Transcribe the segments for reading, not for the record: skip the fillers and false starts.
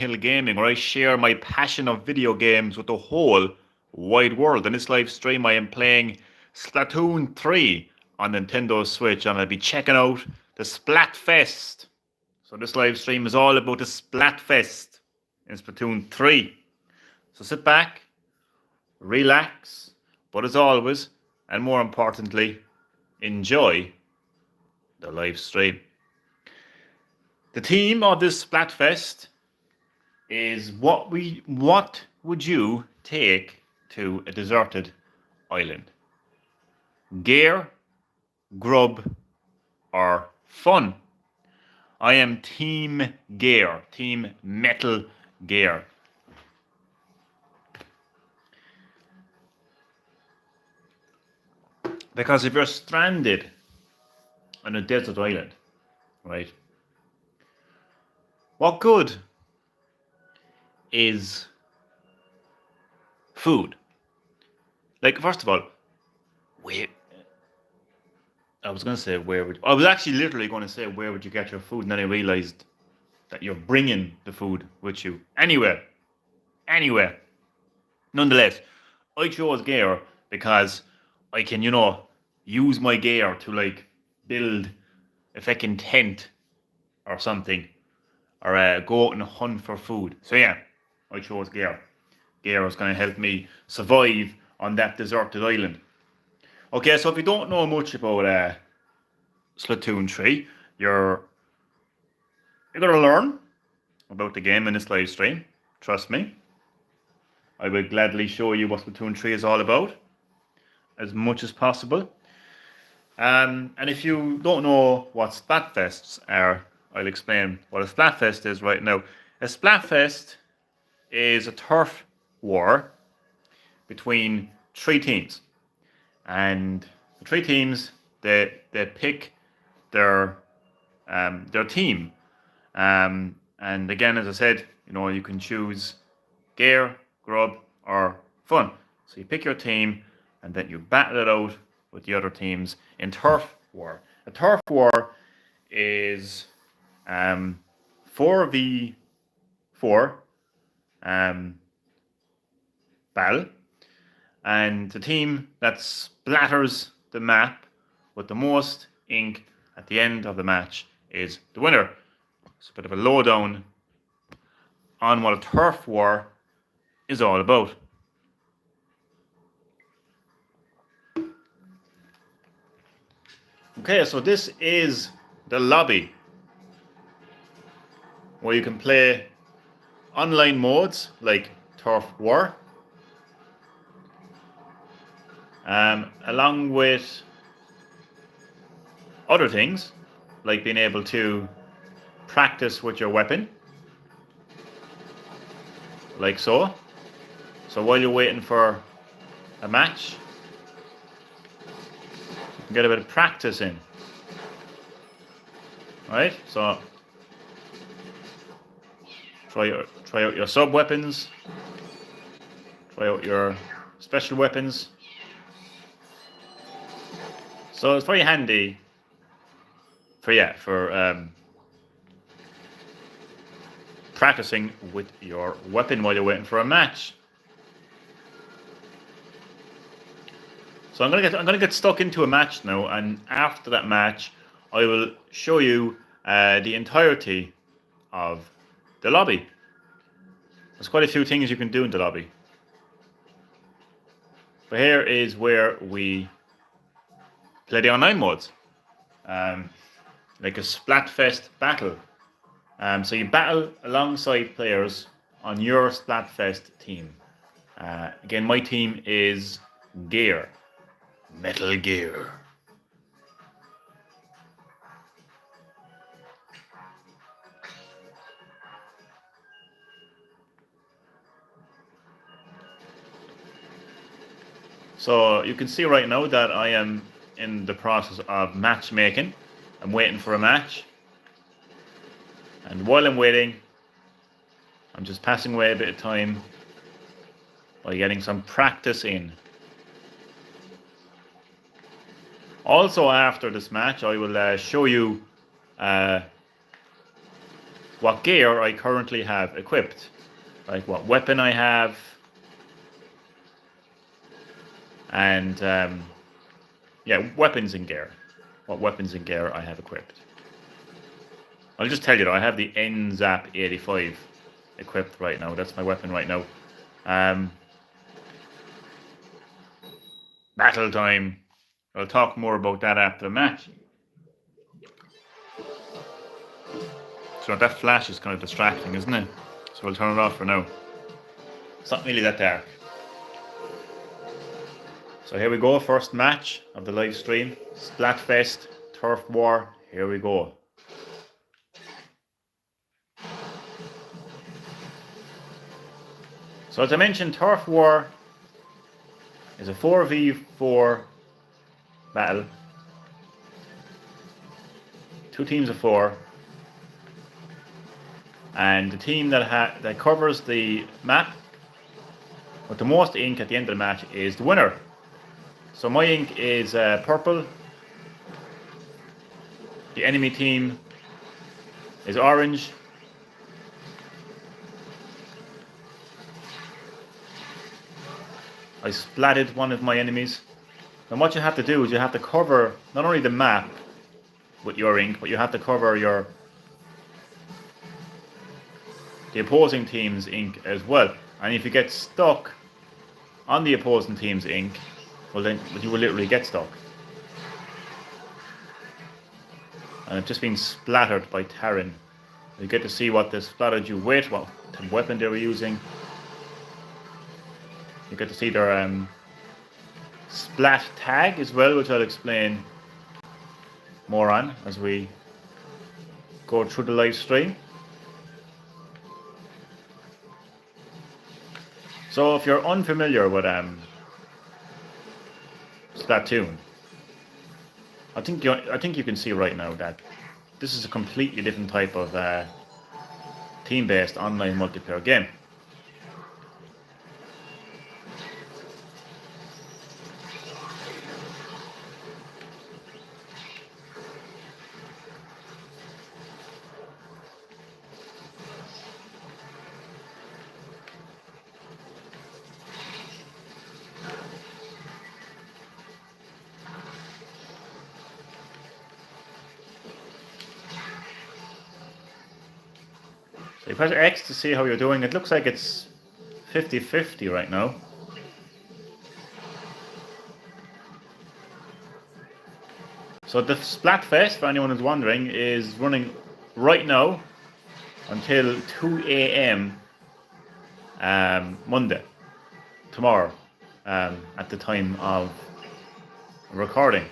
Hill Gaming, where I share my passion of video games with the whole wide world. In this live stream, I am playing Splatoon 3 on Nintendo Switch, and I'll be checking out the Splatfest. So this live stream is all about the Splatfest in Splatoon 3. So sit back, relax, but as always, and more importantly, enjoy the live stream. The theme of this Splatfest is what would you take to a deserted island? Gear, grub, or fun? I am Team Gear, Team Metal Gear. Because if you're stranded on a desert island, right? What good is food? Like, first of all, I was actually literally going to say, where would you get your food? And then I realized that you're bringing the food with you. Anywhere. Nonetheless, I chose gear because I can, use my gear to, like, build a fucking tent or something. Or go out and hunt for food. So yeah, I chose gear. Gear was going to help me survive on that deserted island. Okay, so if you don't know much about Splatoon 3, you're going to learn about the game in this live stream. Trust me. I will gladly show you what Splatoon 3 is all about as much as possible. And if you don't know what Splatfests are, I'll explain what a Splatfest is right now. A Splatfest is a turf war between three teams. And the three teams, they pick their team. And again, as I said, you can choose gear, grub, or fun. So you pick your team, and then you battle it out with the other teams in turf war. A turf war is 4v4 battle, and the team that splatters the map with the most ink at the end of the match is the winner. It's a bit of a lowdown on what a turf war is all about. Okay, so this is the lobby, where you can play online modes like Turf War, along with other things like being able to practice with your weapon, like so. So while you're waiting for a match, you can get a bit of practice in. Right? So try out your sub weapons, try out your special weapons. So it's very handy for practicing with your weapon while you're waiting for a match. So I'm gonna get stuck into a match now, and after that match, I will show you the entirety of the lobby. There's quite a few things you can do in the lobby. But here is where we play the online modes, like a Splatfest battle. So you battle alongside players on your Splatfest team. Again, my team is Gear, Metal Gear. So you can see right now that I am in the process of matchmaking. I'm waiting for a match. And while I'm waiting, I'm just passing away a bit of time by getting some practice in. Also, after this match, I will show you what gear I currently have equipped, like what weapon I have, and yeah, weapons and gear. What weapons and gear I have equipped. I'll just tell you though, I have the NZAP 85 equipped right now. That's my weapon right now. Battle time. I'll talk more about that after the match. So that flash is kind of distracting, isn't it? So I'll turn it off for now. It's not really that dark. So here we go, first match of the live stream. Splatfest, Turf War, here we go. So as I mentioned, Turf War is a 4v4 battle. 2 teams of 4. And the team that covers the map with the most ink at the end of the match is the winner. So my ink is purple. The enemy team is orange. I splatted one of my enemies. And what you have to do is you have to cover not only the map with your ink, but you have to cover the opposing team's ink as well. And if you get stuck on the opposing team's ink, well then you will literally get stuck. And I've just been splattered by Taran. You get to see what they splattered you with, what weapon they were using. You get to see their splat tag as well, which I'll explain more on as we go through the live stream. So if you're unfamiliar with Splatoon, I think you can see right now that this is a completely different type of team-based online multiplayer game. So you press X to see how you're doing. It looks like it's 50-50 right now. So the Splatfest, for anyone who's wondering, is running right now until 2 a.m. Monday, tomorrow, at the time of recording.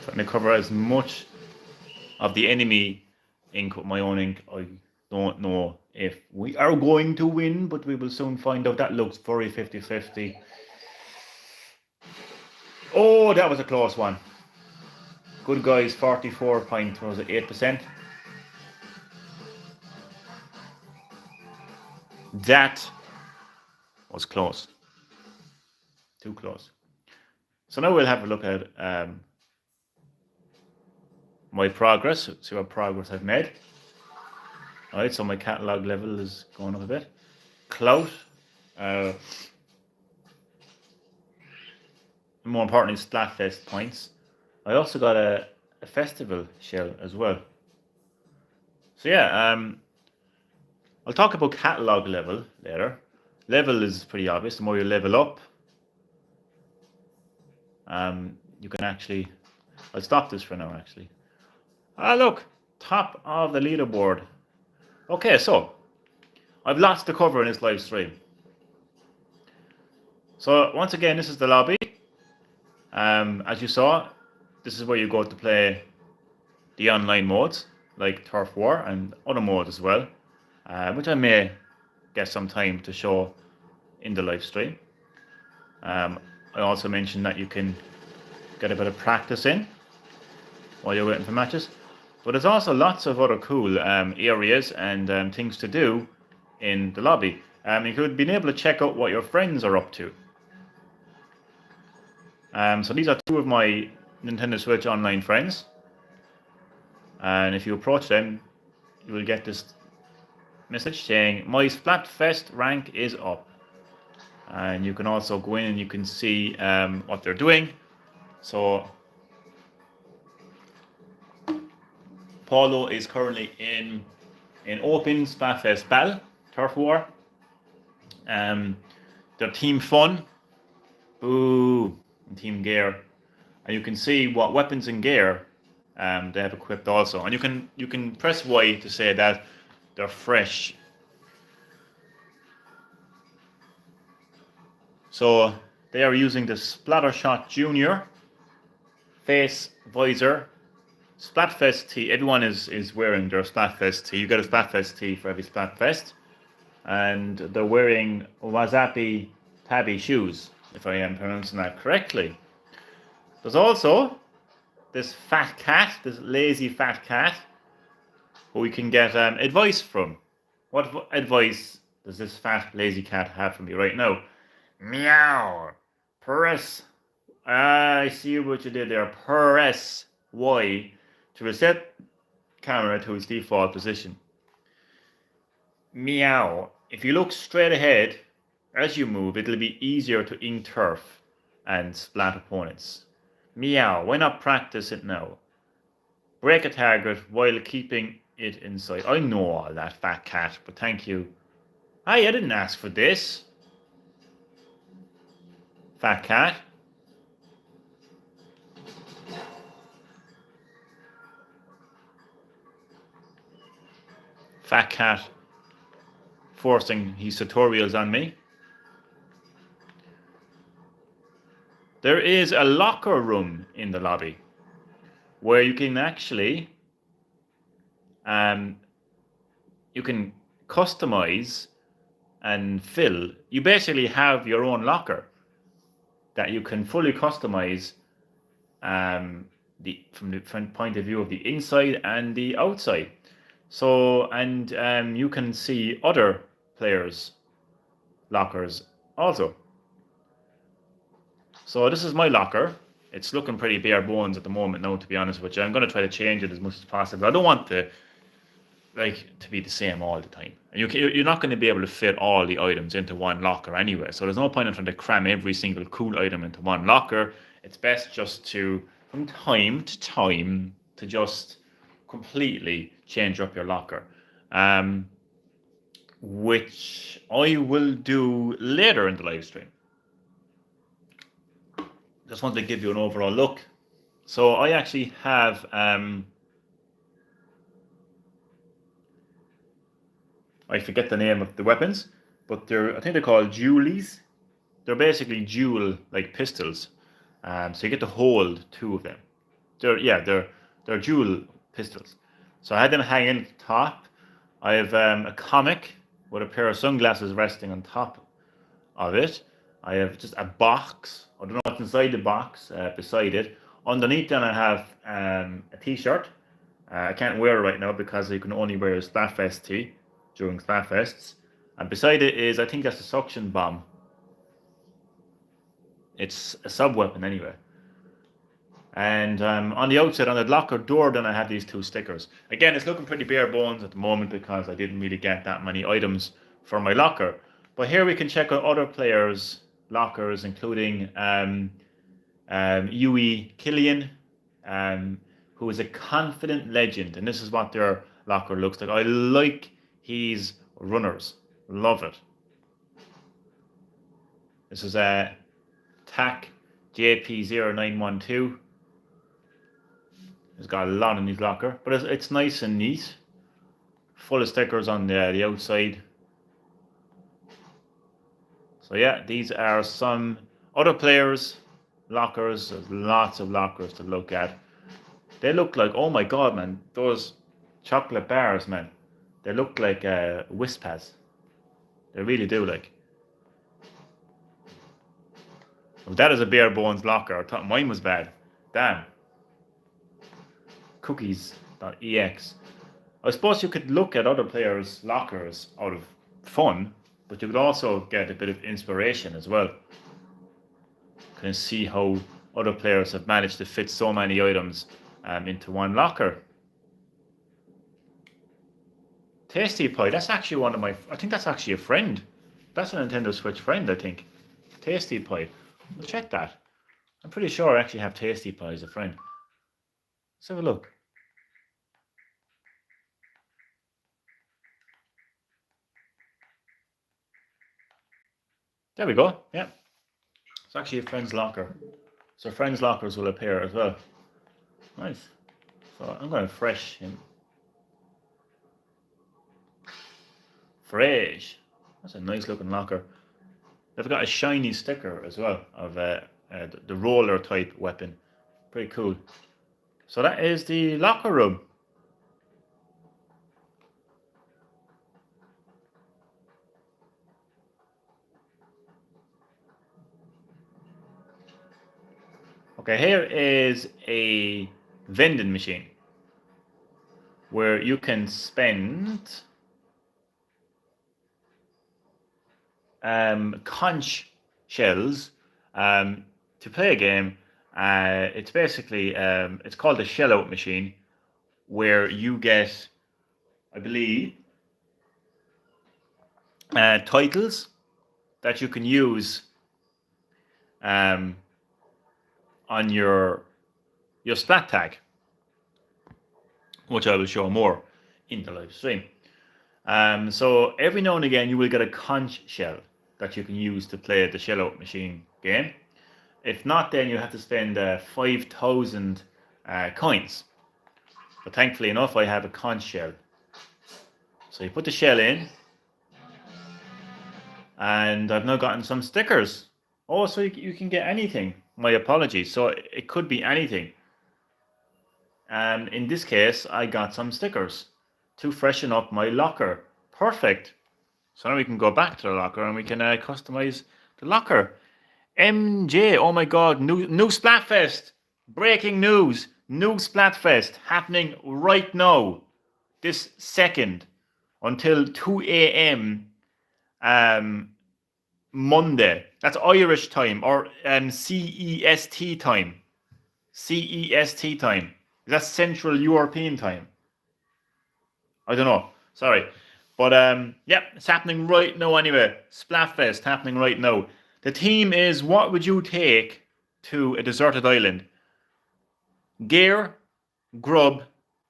Trying to cover as much of the enemy ink with my own ink. I don't know if we are going to win, but we will soon find out. That looks very 50-50. Oh, that was a close one. Good guys, 44.8%. That was close. Too close. So now we'll have a look at my progress, see what progress I've made. Alright, so my catalog level is going up a bit. Clout. More importantly, Splatfest points. I also got a festival shell as well. So yeah, I'll talk about catalog level later. Level is pretty obvious. The more you level up, you can actually... I'll stop this for now, actually. Ah, look! Top of the leaderboard. Okay, so I've lots to cover in this live stream. So once again, this is the lobby. As you saw, this is where you go to play the online modes like Turf War and other modes as well, which I may get some time to show in the live stream. I also mentioned that you can get a bit of practice in while you're waiting for matches. But there's also lots of other cool areas and things to do in the lobby. You could be able to check out what your friends are up to. So these are two of my Nintendo Switch online friends. And if you approach them, you will get this message saying, my Splatfest rank is up. And you can also go in and you can see what they're doing. So Paulo is currently in open Splatfest battle, Turf War. Their team fun, boo, and team gear, and you can see what weapons and gear they have equipped also, and you can press Y to say that they're fresh. So they are using the Splattershot Junior face visor Splatfest tee. Everyone is wearing their Splatfest tee. You get a Splatfest tee for every Splatfest. And they're wearing Wasabi Tabby shoes, if I am pronouncing that correctly. There's also this fat cat, this lazy fat cat, who we can get advice from. What advice does this fat lazy cat have for me right now? Meow. Press. I see what you did there. Press Y to reset camera to its default position. Meow. If you look straight ahead as you move, it'll be easier to ink turf and splat opponents. Meow. Why not practice it now? Break a target while keeping it inside. I know all that, fat cat, but thank you. Hey, I didn't ask for this. Fat cat. Fat cat forcing his tutorials on me. There is a locker room in the lobby where you can actually you can customize and fill. You basically have your own locker that you can fully customize from the point of view of the inside and the outside. So, and you can see other players' lockers also. So this is my locker. It's looking pretty bare bones at the moment now, to be honest with you. I'm going to try to change it as much as possible. I don't want to be the same all the time. And you're not going to be able to fit all the items into one locker anyway. So there's no point in trying to cram every single cool item into one locker. It's best just to, from time to time, to just completely change up your locker, which I will do later in the live stream. Just want to give you an overall look. So I actually have I forget the name of the weapons, but I think they're called dualies. They're basically dual like pistols. So you get to hold two of them. They're dual pistols. So I had them hanging at the top. I have a comic with a pair of sunglasses resting on top of it. I have just a box. I don't know what's inside the box beside it. Underneath then I have a t-shirt. I can't wear it right now because you can only wear a Splatfest tee during Splatfests. And beside it is, I think that's a suction bomb. It's a sub-weapon anyway. And on the outside, on the locker door, then I have these two stickers. Again, it's looking pretty bare bones at the moment because I didn't really get that many items for my locker. But here we can check out other players' lockers, including Yui Killian, who is a confident legend. And this is what their locker looks like. I like his runners. Love it. This is a TAC JP0912. He's got a lot in his locker, but it's nice and neat. Full of stickers on the outside. So yeah, these are some other players' lockers. There's lots of lockers to look at. They look like, oh my god, man, those chocolate bars, man. They look like Wispas. They really do, like. If that is a bare bones locker. I thought mine was bad. Damn. Cookies.ex. I suppose you could look at other players' lockers out of fun, but you could also get a bit of inspiration as well. You can see how other players have managed to fit so many items into one locker. Tasty Pie, that's actually one of my, I think that's actually a friend. That's a Nintendo Switch friend, I think. Tasty Pie. We'll check that. I'm pretty sure I actually have Tasty Pie as a friend. Let's have a look. There we go. Yeah. It's actually a friend's locker. So friends' lockers will appear as well. Nice. So I'm going to fresh him. Fresh. That's a nice looking locker. They've got a shiny sticker as well of the roller type weapon. Pretty cool. So that is the locker room. Okay, here is a vending machine where you can spend conch shells to play a game. It's basically it's called a shell out machine, where you get, I believe, titles that you can use on your Splat tag, which I will show more in the live stream. So every now and again you will get a conch shell that you can use to play the shell out machine game. If not, then you have to spend 5,000 coins. But thankfully enough, I have a conch shell. So you put the shell in, and I've now gotten some stickers. Oh, so you can get anything. My apologies. So it could be anything. And in this case, I got some stickers to freshen up my locker. Perfect. So now we can go back to the locker and we can customize the locker. MJ, oh my god, new Splatfest. Breaking news. New Splatfest happening right now. This second until 2 a.m. Monday. That's Irish time, or CEST time. CEST time. That's Central European time. I don't know. Sorry. But yeah, it's happening right now anyway. Splatfest happening right now. The theme is, what would you take to a deserted island? Gear, grub,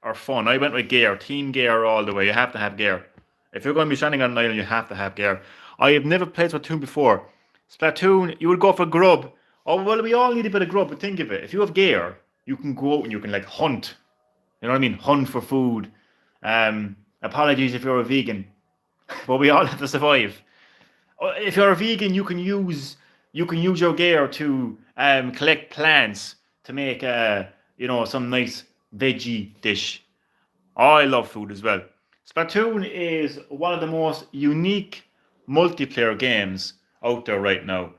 or fun? I went with gear. Team gear all the way. You have to have gear. If you're going to be stranding on an island, you have to have gear. I have never played Splatoon before. Splatoon, you would go for grub. Oh, well, we all need a bit of grub, but think of it. If you have gear, you can go out and you can, like, hunt. You know what I mean? Hunt for food. Apologies if you're a vegan, but we all have to survive. If you're a vegan, you can use your gear to collect plants to make some nice veggie dish. I love food as well. Splatoon is one of the most unique multiplayer games out there right now.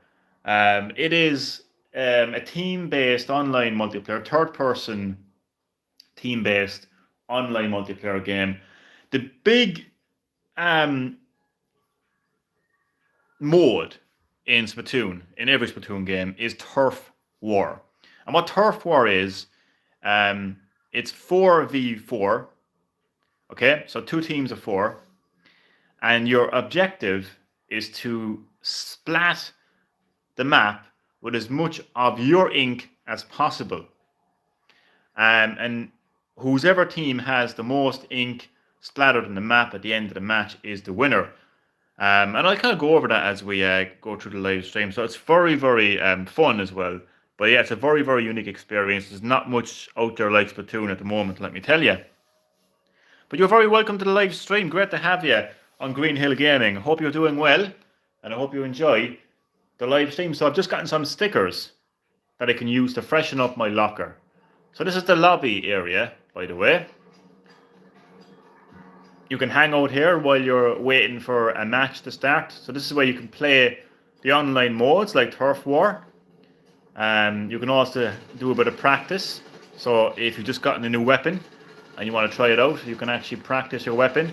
It is a team-based online multiplayer, third-person team-based online multiplayer game. The big mode in Splatoon, in every Splatoon game, is Turf War. And what Turf War is, it's 4v4. Okay, so 2 teams of 4. And your objective is to splat the map with as much of your ink as possible. And whoever team has the most ink splattered on the map at the end of the match is the winner. And I'll kind of go over that as we go through the live stream. So it's very, very fun as well. But yeah, it's a very, very unique experience. There's not much out there like Splatoon at the moment, let me tell you. But you're very welcome to the live stream. Great to have you on Green Hill Gaming. Hope you're doing well, and I hope you enjoy the live stream. So I've just gotten some stickers that I can use to freshen up my locker. So this is the lobby area, by the way. You can hang out here while you're waiting for a match to start. So this is where you can play the online modes like Turf War. You can also do a bit of practice. So if you've just gotten a new weapon and you want to try it out, you can actually practice your weapon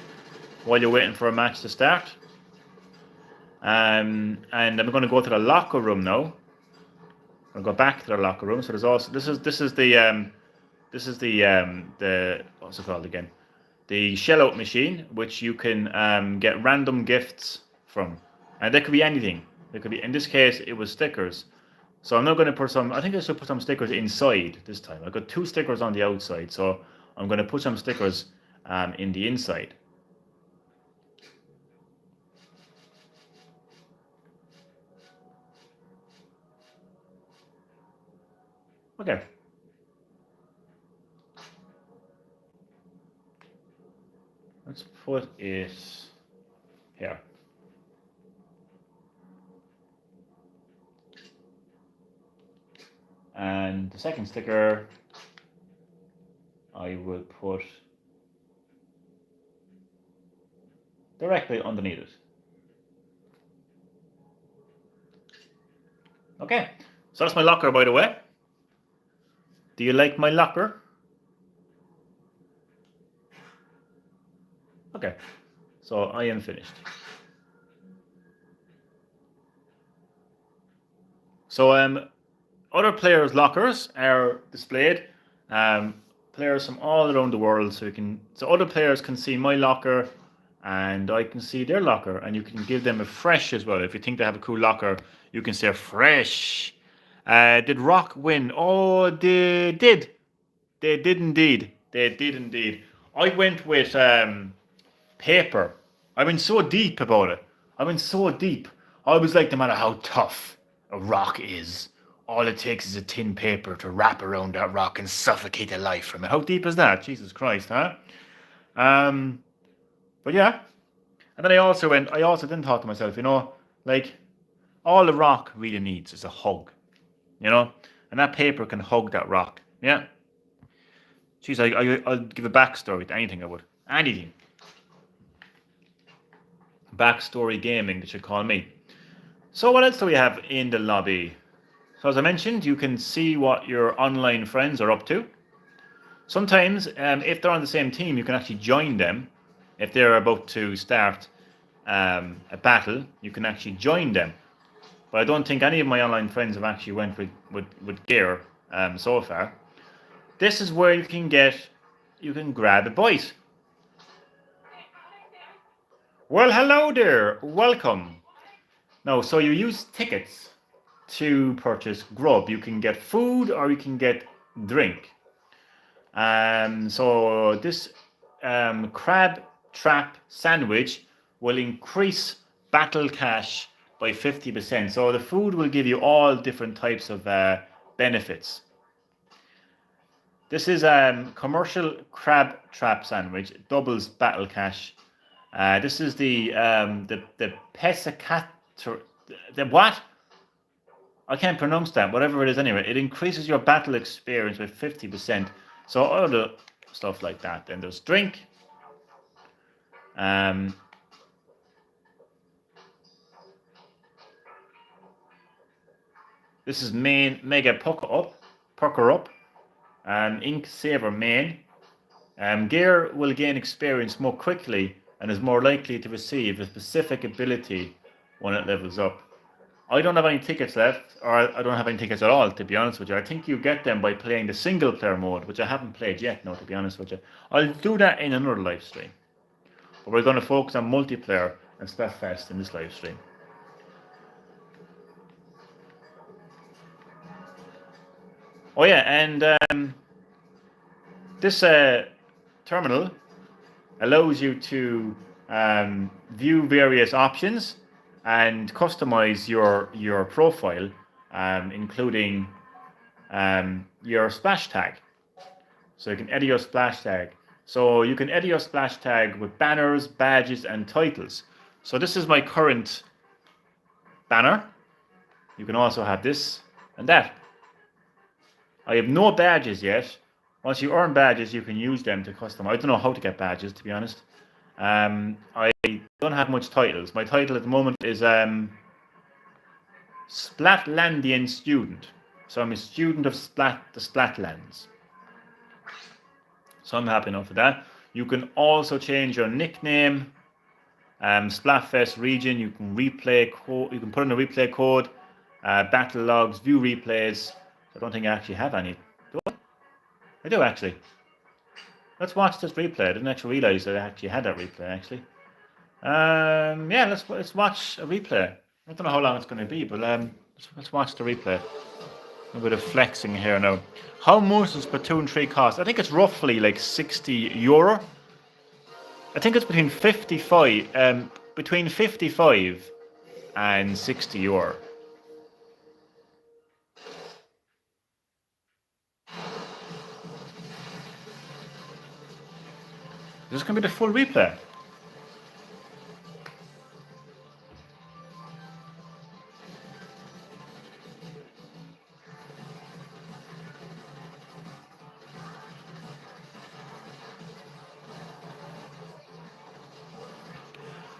while you're waiting for a match to start. And I'm going to go to the locker room now. I'll go back to the locker room. So there's also this is the what's it called again? The shell out machine, which you can get random gifts from, and they could be anything. They could be, in this case, it was stickers. So I'm not going to put some. I think I should put some stickers inside this time. I got 2 stickers on the outside, so I'm going to put some stickers in the inside. Okay. Let's put it here. And the second sticker, I will put directly underneath it. Okay, so that's my locker, by the way. Do you like my locker? Okay, so I am finished. So other players' lockers are displayed. Players from all around the world, so other players can see my locker, and I can see their locker, and you can give them a fresh as well. If you think they have a cool locker, you can say fresh. Did Rock win? Oh, they did. They did indeed. They did indeed. I went with paper. I went so deep about it. I went so deep. I was like, no matter how tough a rock is, all it takes is a tin paper to wrap around that rock and suffocate the life from it. How deep is that? Jesus Christ, huh? But yeah. And then I also then thought to myself, like, all the rock really needs is a hug, and that paper can hug that rock. Yeah. Jeez, I'll give a backstory to anything I would. Anything. Backstory gaming, they should call me. So what else do we have in the lobby? So as I mentioned, you can see what your online friends are up to. Sometimes, if they're on the same team, you can actually join them. If they're about to start a battle, you can actually join them. But I don't think any of my online friends have actually went with gear so far. This is where you can grab a bite. Well, hello there, welcome. Now, so you use tickets to purchase grub. You can get food or you can get drink. So this crab trap sandwich will increase battle cash by 50%. So the food will give you all different types of benefits. This is commercial crab trap sandwich. It doubles battle cash. This is the Pesicator. The what? I can't pronounce that. Whatever it is, anyway, it increases your battle experience by 50%. So other stuff like that. Then there's drink. This is main mega pucker up. Ink saver main. Gear will gain experience more quickly and is more likely to receive a specific ability when it levels up. I don't have any tickets left, or I don't have any tickets at all, to be honest with you. I think you get them by playing the single player mode, which I haven't played yet, no, to be honest with you. I'll do that in another live stream. But we're going to focus on multiplayer and Splatfest in this live stream. Oh yeah, and this terminal allows you to view various options and customize your profile, including your splash tag. So you can edit your splash tag. So you can edit your splash tag with banners, badges, and titles. So this is my current banner. You can also have this and that. I have no badges yet, Once you earn badges, you can use them to custom. I don't know how to get badges, to be honest. I don't have much titles. My title at the moment is Splatlandian student. So I'm a student of the Splatlands. So I'm happy enough with that. You can also change your nickname. Splatfest region. You can replay code. You can put in a replay code. Battle logs, view replays. I don't think I actually have any. Do I? I do actually. Let's watch this replay. I didn't actually realize that I actually had that replay actually. Yeah, let's watch a replay. I don't know how long it's going to be, but let's watch the replay. A bit of flexing here now. How much does Splatoon 3 cost? I think it's roughly like €60. I think it's between 55 and €60. This is going to be the full replay.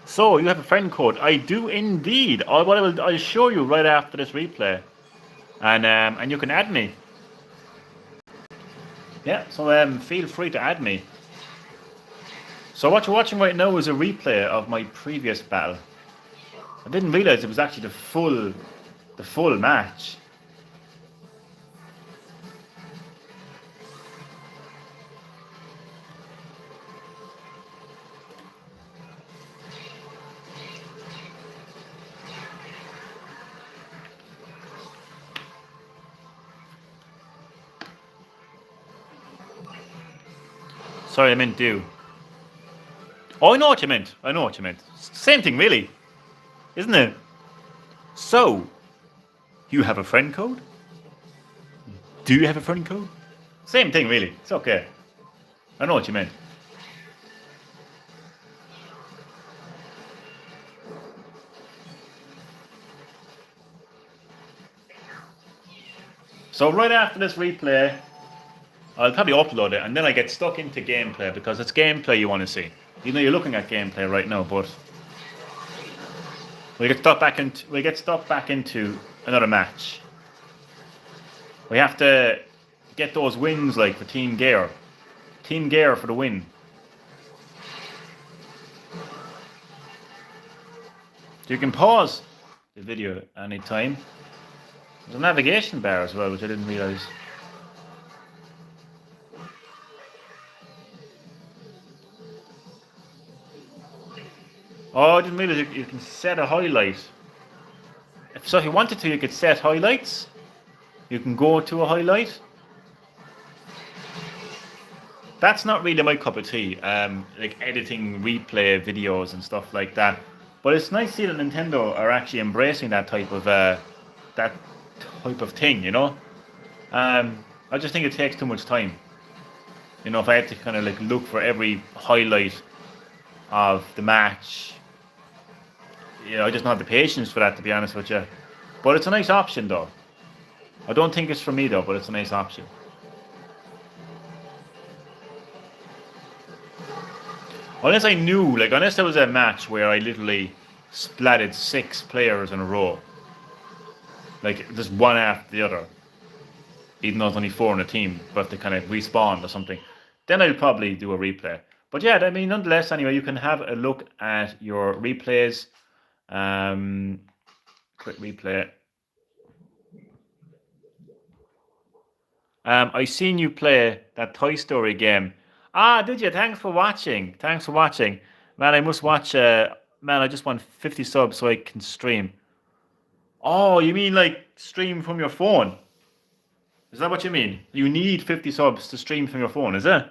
So you have a friend code. I do indeed. I'll show you right after this replay, and you can add me. Yeah. So feel free to add me. So what you're watching right now is a replay of my previous battle. I didn't realize it was actually the full match. Sorry, I meant do. Oh, I know what you meant. I know what you meant. Same thing, really, isn't it? So, you have a friend code? Do you have a friend code? Same thing, really. It's okay. I know what you meant. So right after this replay, I'll probably upload it, and then I get stuck into gameplay because it's gameplay you want to see. You know, you're looking at gameplay right now, but we get stuck back into another match. We have to get those wins, like for Team Gear. Team Gear for the win. So you can pause the video anytime. There's a navigation bar as well, which I didn't realise. Oh, I didn't realise you can set a highlight. So if you wanted to, you could set highlights. You can go to a highlight. That's not really my cup of tea. Like editing replay videos and stuff like that. But it's nice to see that Nintendo are actually embracing that type of thing. You know. I just think it takes too much time. You know, if I had to kind of like look for every highlight of the match, you know, I just don't have the patience for that, to be honest with you. But it's a nice option, though. I don't think it's for me, though, but it's a nice option. Unless I knew, like, unless there was a match where I literally splatted 6 players in a row, like just one after the other, even though it's only 4 in a team, but they kind of respawn or something, then I'll probably do a replay. But yeah, I mean, nonetheless, anyway, you can have a look at your replays. Quick replay. I seen you play that Toy Story game. Ah, did you? Thanks for watching. Thanks for watching. Man, I must watch. Man, I just want 50 subs so I can stream. Oh, you mean like stream from your phone? Is that what you mean? You need 50 subs to stream from your phone, is it?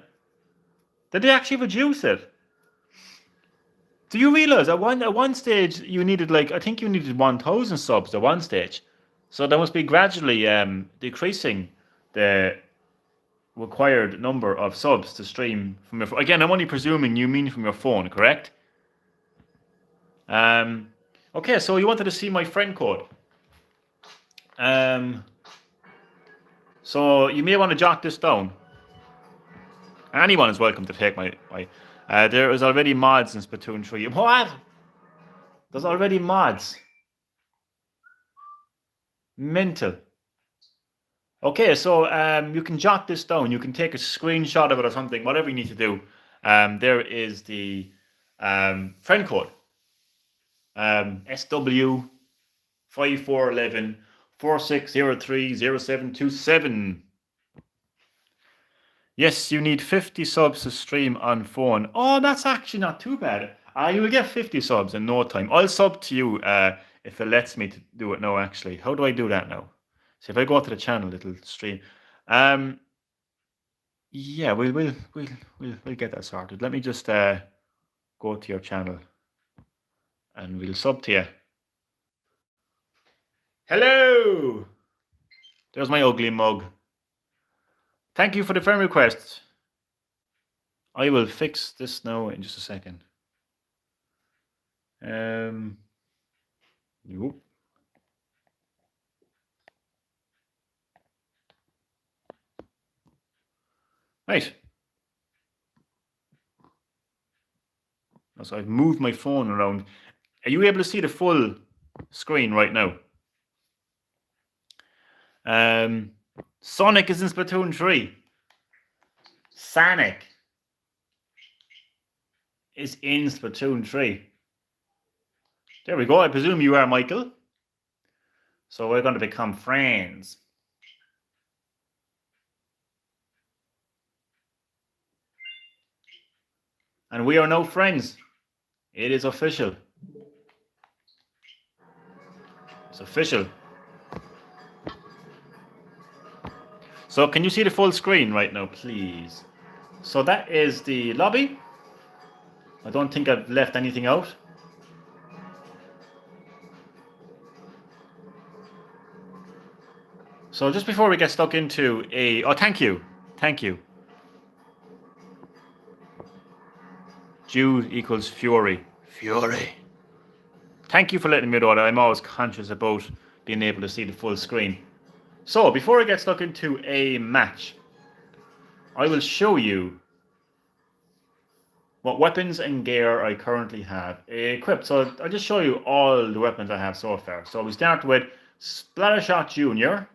Did they actually reduce it? Do you realize at one stage you needed, like, I think you needed 1,000 subs at one stage, so there must be gradually decreasing the required number of subs to stream from your phone. Again, I'm only presuming you mean from your phone, correct? Okay, so you wanted to see my friend code. So you may want to jot this down. Anyone is welcome to take my. There is already mods in Splatoon 3. What? There's already mods. Mental. Okay, so you can jot this down. You can take a screenshot of it or something, whatever you need to do. There is the friend code. SW 5411 4603 0727. Yes, you need 50 subs to stream on phone. Oh, that's actually not too bad. You will get 50 subs in no time. I'll sub to you if it lets me to do it now, actually. How do I do that now? So if I go to the channel, it'll stream. Yeah, we'll get that sorted. Let me just go to your channel and we'll sub to you. Hello! There's my ugly mug. Thank you for the friend request. I will fix this now in just a second. Nope. Right. So I've moved my phone around. Are you able to see the full screen right now? Sonic is in Splatoon 3. Sonic is in Splatoon 3. There we go. I presume you are Michael. So we're going to become friends. And we are now friends. It is official. It's official. So can you see the full screen right now, please? So that is the lobby. I don't think I've left anything out. So just before we get stuck into oh, thank you. Thank you. Jude equals Fury. Fury. Thank you for letting me know that. I'm always conscious about being able to see the full screen. So before I get stuck into a match, I will show you what weapons and gear I currently have equipped. So I'll just show you all the weapons I have so far. So we start with Splattershot Junior,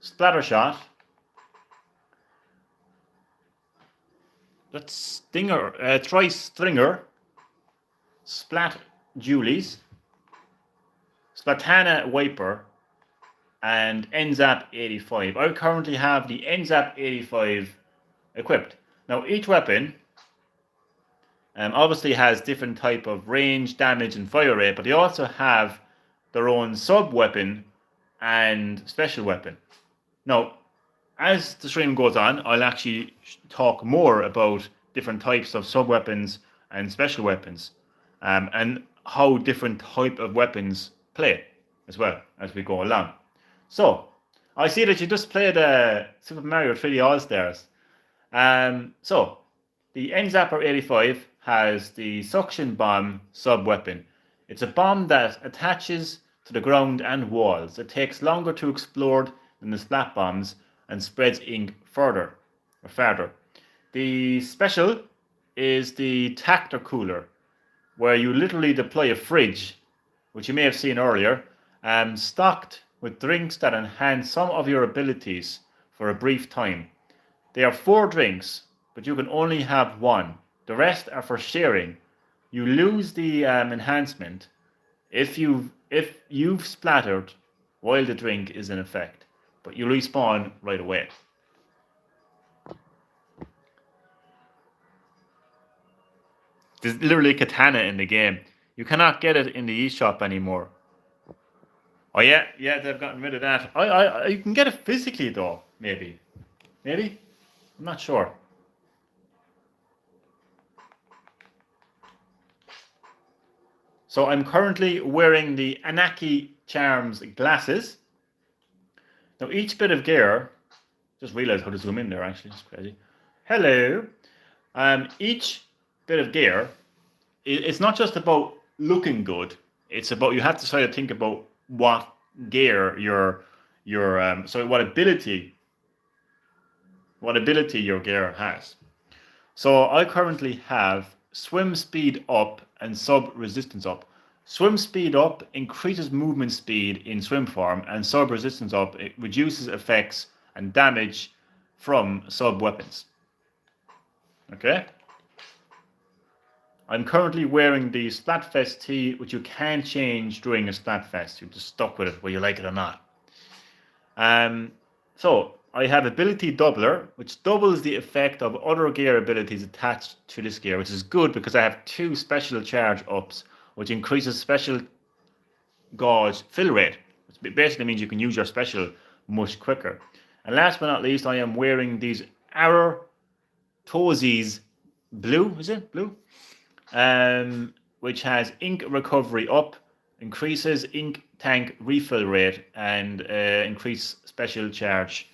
Splattershot, that's Stinger, Tri-Stringer, Splat Julies, Splatana Wiper, and NZAP 85. I currently have the NZAP 85 equipped. Now each weapon obviously has different type of range, damage, and fire rate, but they also have their own sub-weapon and special weapon. Now, as the stream goes on, I'll actually talk more about different types of sub-weapons and special weapons, and how different type of weapons play as well as we go along. So, I see that you just played Super Mario 3D All-Stars. So, the NZapper 85 has the Suction Bomb sub-weapon. It's a bomb that attaches to the ground and walls. It takes longer to explode than the Splat Bombs and spreads ink farther. The special is the Tactor Cooler, where you literally deploy a fridge, which you may have seen earlier, stocked with drinks that enhance some of your abilities for a brief time. There are 4 drinks, but you can only have 1. The rest are for sharing. You lose the enhancement if you've splattered while the drink is in effect, but you respawn right away. There's literally katana in the game. You cannot get it in the eShop anymore. Oh yeah, they've gotten rid of that. You can get it physically though, maybe. I'm not sure. So I'm currently wearing the Anaki Charms glasses. Now each bit of gear, just realized how to zoom in there actually, it's crazy. Hello. Each bit of gear, it's not just about looking good. It's about, you have to try to think about what gear what what ability your gear has. So I currently have swim speed up and sub resistance up. Swim speed up increases movement speed in swim form, and sub resistance up it reduces effects and damage from sub weapons. Okay? I'm currently wearing the Splatfest tee, which you can change during a Splatfest. You're just stuck with it, whether you like it or not. So I have ability doubler, which doubles the effect of other gear abilities attached to this gear, which is good because I have 2 special charge ups, which increases special gauge fill rate, which basically means you can use your special much quicker. And last but not least, I am wearing these Arrow Toesies blue, is it blue? Which has ink recovery up, increases ink tank refill rate, and increase special charge,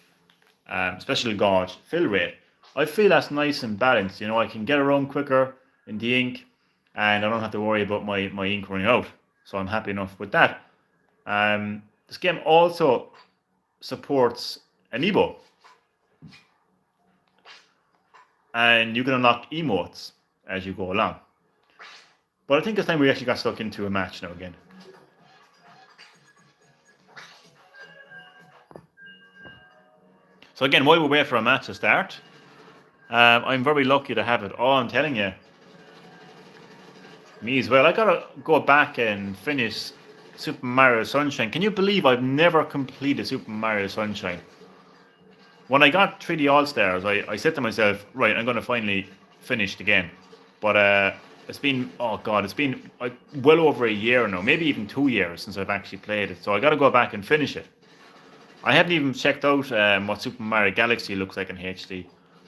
special gauge fill rate. I feel that's nice and balanced. You know, I can get around quicker in the ink, and I don't have to worry about my ink running out. So I'm happy enough with that. This game also supports Amiibo, and you can unlock emotes as you go along. But I think this time we actually got stuck into a match now again. So again, while we wait for a match to start, I'm very lucky to have it. Oh, I'm telling you. Me as well. I gotta go back and finish Super Mario Sunshine. Can you believe I've never completed Super Mario Sunshine? When I got 3D All-Stars, I said to myself, right, I'm gonna finally finish the game. But it's been, oh god, it's been well over a year now, maybe even 2 years since I've actually played it. So I gotta go back and finish it. I haven't even checked out what Super Mario Galaxy looks like in HD.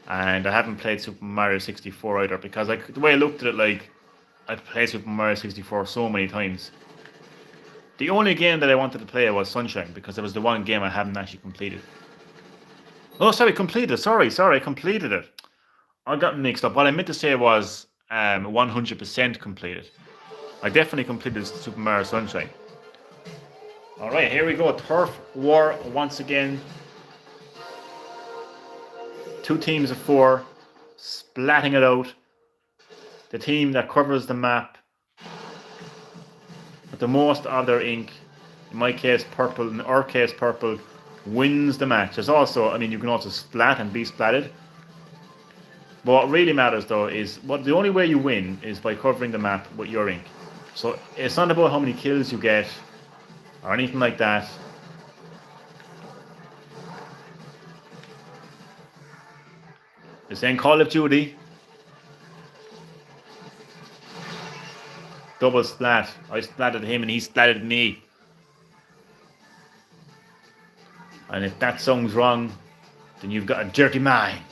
And I haven't played Super Mario 64 either, because the way I looked at it, like, I've played Super Mario 64 so many times. The only game that I wanted to play was Sunshine, because it was the one game I haven't actually completed. Oh, sorry, completed. Sorry, I completed it. I got mixed up. What I meant to say was 100% completed. I definitely completed Super Mario Sunshine. Alright, here we go. Turf War once again. 2 teams of 4, splatting it out. The team that covers the map with the most of their ink, in my case purple, in our case purple, wins the match. There's also, I mean, you can also splat and be splatted. But what really matters though is, the only way you win is by covering the map with your ink. So it's not about how many kills you get or anything like that. It's in Call of Duty. Double splat. I splatted him and he splatted me. And if that song's wrong, then you've got a dirty mind.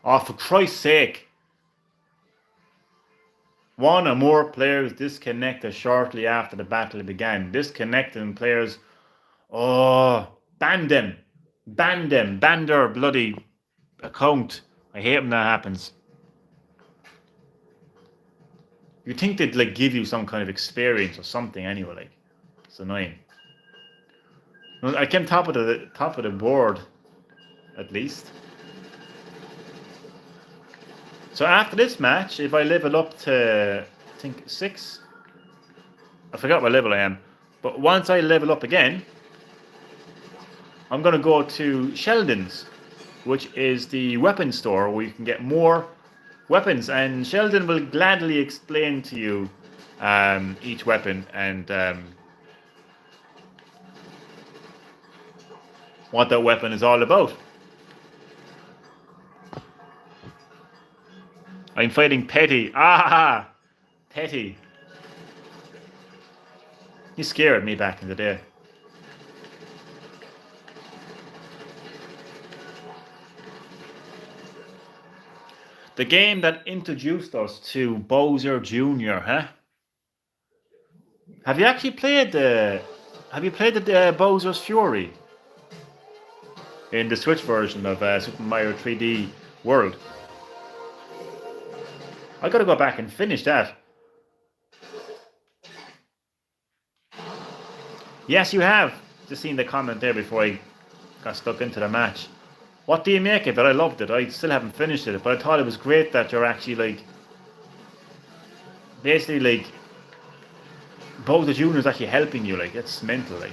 Oh, for Christ's sake. 1 or more players disconnected shortly after the battle began. Disconnecting players. Oh, ban them. Ban them. Ban their bloody account. I hate when that happens. You'd think they'd like give you some kind of experience or something anyway. Like, it's annoying. I came top of the board, at least. So after this match, if I level up to, I think 6, I forgot what level I am, but once I level up again, I'm going to go to Sheldon's, which is the weapon store where you can get more weapons, and Sheldon will gladly explain to you each weapon and what that weapon is all about. I'm fighting Petty. Ah, Petty. He scared me back in the day. The game that introduced us to Bowser Jr., huh? Have you actually played the Bowser's Fury in the Switch version of Super Mario 3D World? I got to go back and finish that. Yes, you have. Just seen the comment there before I got stuck into the match. What do you make of it? I loved it. I still haven't finished it, but I thought it was great that you're actually like, basically like, both the juniors actually helping you. Like, it's mental. Like,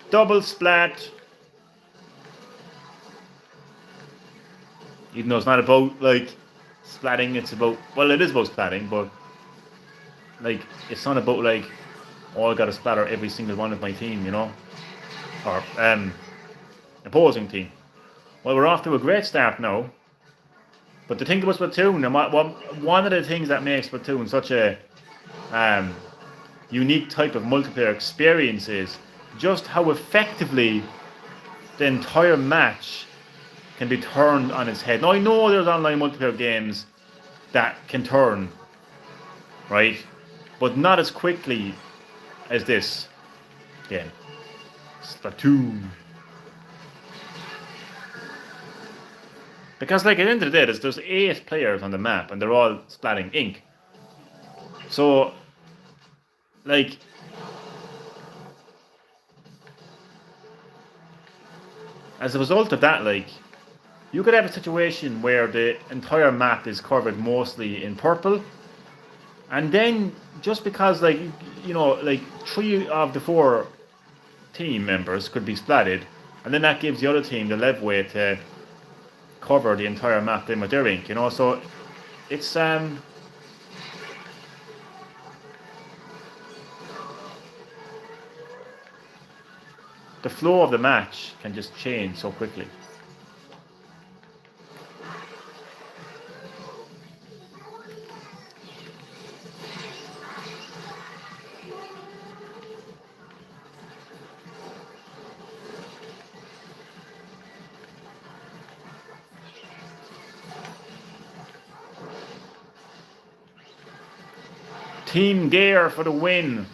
double splat. Even though it's not about like splatting, it's about, well, it is about splatting, but like it's not about like, oh, I got to splatter every single one of my team, you know, or opposing team. Well, we're off to a great start now. But the thing about Splatoon, and one of the things that makes Splatoon such a um, unique type of multiplayer experience is just how effectively the entire match can be turned on its head. Now, I know there's online multiplayer games that can turn, right? But not as quickly as this game. Splatoon. Because, like, at the end of the day, there's 8 players on the map, and they're all splatting ink. So, like, as a result of that, like, you could have a situation where the entire map is covered mostly in purple, and then just because, like, you know, like 3 of the 4 team members could be splatted, and then that gives the other team the leeway to cover the entire map then with their ink, you know. So it's the flow of the match can just change so quickly. Team Gear for the win.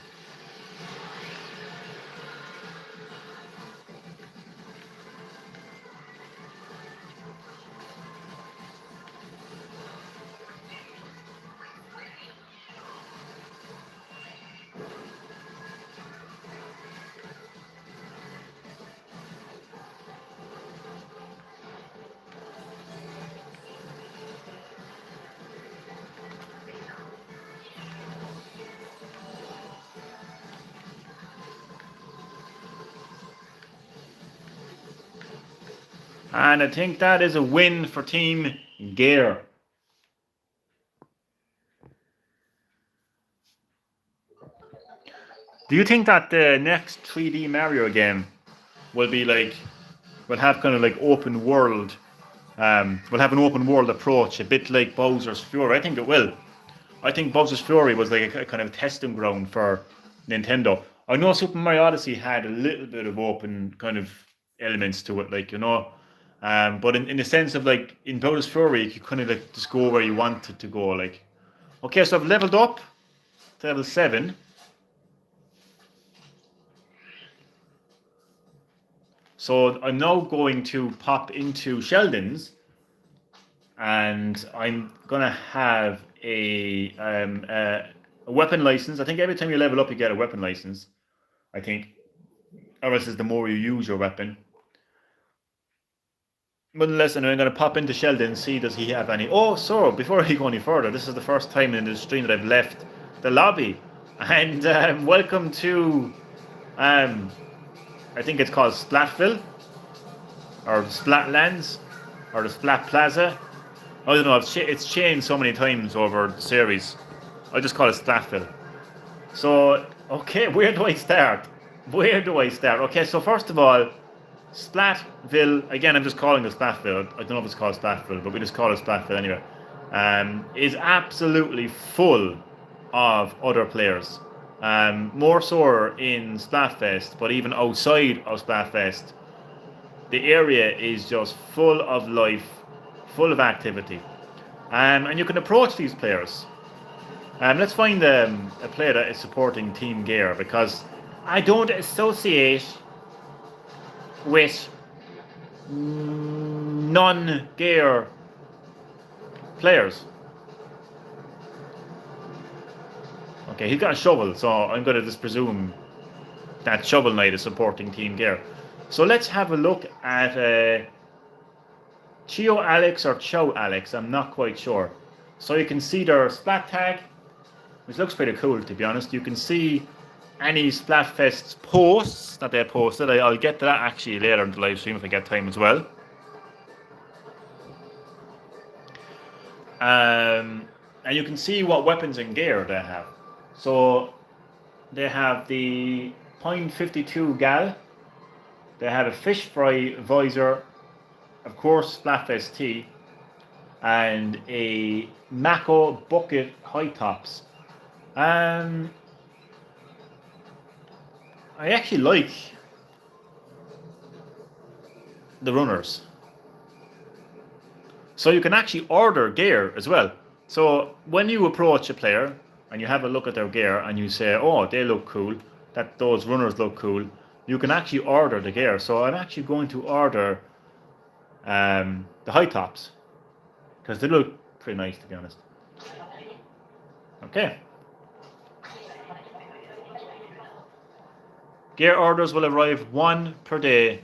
And I think that is a win for Team Gear. Do you think that the next 3D Mario game will be like, will have kind of like open world, will have an open world approach, a bit like Bowser's Fury? I think it will. I think Bowser's Fury was like a kind of testing ground for Nintendo. I know Super Mario Odyssey had a little bit of open kind of elements to it, like, you know. But in the sense of like in Bowser's Fury, you kind of like just go where you wanted to go. Like, okay, so I've leveled up to level 7. So I'm now going to pop into Sheldon's, and I'm gonna have a weapon license. I think every time you level up, you get a weapon license. I think, or else is the more you use your weapon. But listen, I'm going to pop into Sheldon and see does he have any. Oh, so before I go any further, this is the first time in the stream that I've left the lobby, and welcome to, I think it's called Splatville, or Splatlands, or the Splat Plaza. I don't know. It's changed so many times over the series. I just call it Splatville. So, okay, where do I start? Where do I start? Okay, so first of all, Splatville, again, I'm just calling it Splatville. I don't know if it's called Splatville, but we just call it Splatville anyway. Is absolutely full of other players. More so in Splatfest, but even outside of Splatfest, the area is just full of life, full of activity. And you can approach these players. Let's find a player that is supporting Team Gear, because I don't associate with non-gear players. Okay, he's got a shovel, so I'm going to just presume that Shovel Knight is supporting Team Gear. So let's have a look at Chio Alex or Chow Alex, I'm not quite sure. So you can see their Splat tag, which looks pretty cool to be honest. You can see any Splatfest posts that they posted. I'll get to that actually later in the live stream if I get time as well. And you can see what weapons and gear they have. So they have the .52 Gal, they have a fish fry visor, of course Splatfest tee, and a Mako bucket high tops. I actually like the runners. So you can actually order gear as well. So when you approach a player and you have a look at their gear and you say, oh, they look cool, that those runners look cool, you can actually order the gear. So I'm actually going to order the high tops because they look pretty nice to be honest. Okay. Gear orders will arrive 1 per day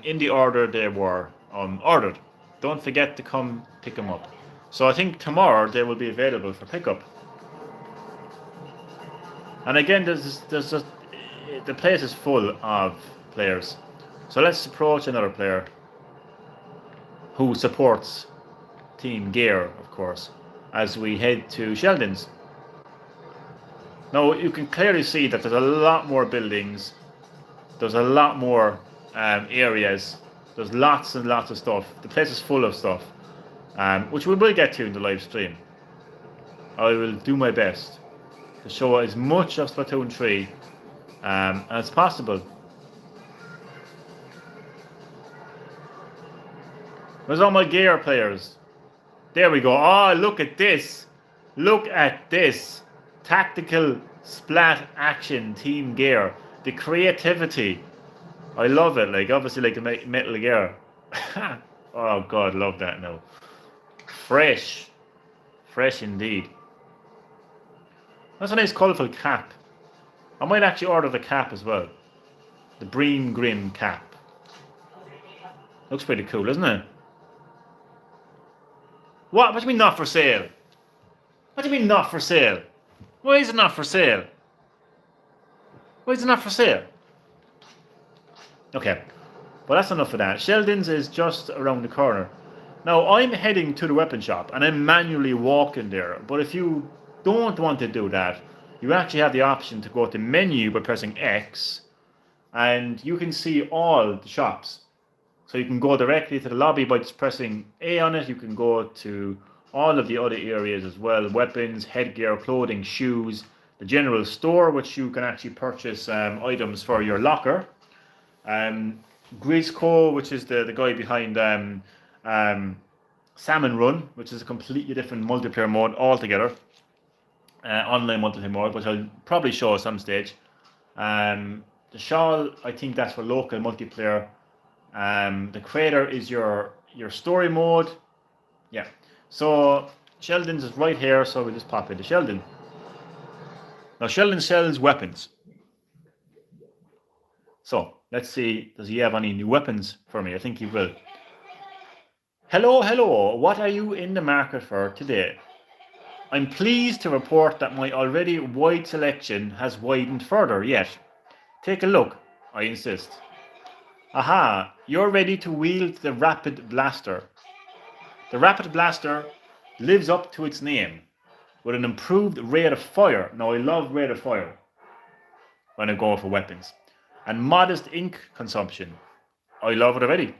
in the order they were ordered. Don't forget to come pick them up. So I think tomorrow they will be available for pickup. And again, the place is full of players. So let's approach another player who supports Team Gear, of course, as we head to Sheldon's. Now you can clearly see that there's a lot more buildings. There's a lot more areas. There's lots and lots of stuff. The place is full of stuff, which we will get to in the live stream. I will do my best to show as much of Splatoon 3 as possible. Where's all my gear players? There we go. Oh, look at this. Look at this. Tactical splat action Team Gear. The creativity. I love it. Like, obviously, like the Metal Gear. Oh, God, love that now. Fresh. Fresh indeed. That's a nice colourful cap. I might actually order the cap as well. The Bream Grim cap. Looks pretty cool, isn't it? What do you mean not for sale? What do you mean not for sale? Why is it not for sale? Why is it not for sale? Okay, well that's enough of that. Sheldon's is just around the corner. Now I'm heading to the weapon shop and I'm manually walking there. But if you don't want to do that, you actually have the option to go to menu by pressing X and you can see all the shops. So you can go directly to the lobby by just pressing A on it. You can go to all of the other areas as well. Weapons, headgear, clothing, shoes. The general store, which you can actually purchase items for your locker. Grisco, which is the guy behind Salmon Run, which is a completely different multiplayer mode altogether. Online multiplayer mode, which I'll probably show at some stage. The shawl, I think that's for local multiplayer. The creator is your story mode. Yeah. So Sheldon's is right here, so we'll just pop into Sheldon. Now Sheldon sells weapons. So let's see, does he have any new weapons for me? I think he will. Hello, what are you in the market for today? I'm pleased to report that my already wide selection has widened further yet. Take a look, I insist. Aha, you're ready to wield the Rapid Blaster. The Rapid Blaster lives up to its name with an improved rate of fire. Now I love rate of fire when I'm going for weapons. And modest ink consumption. I love it already.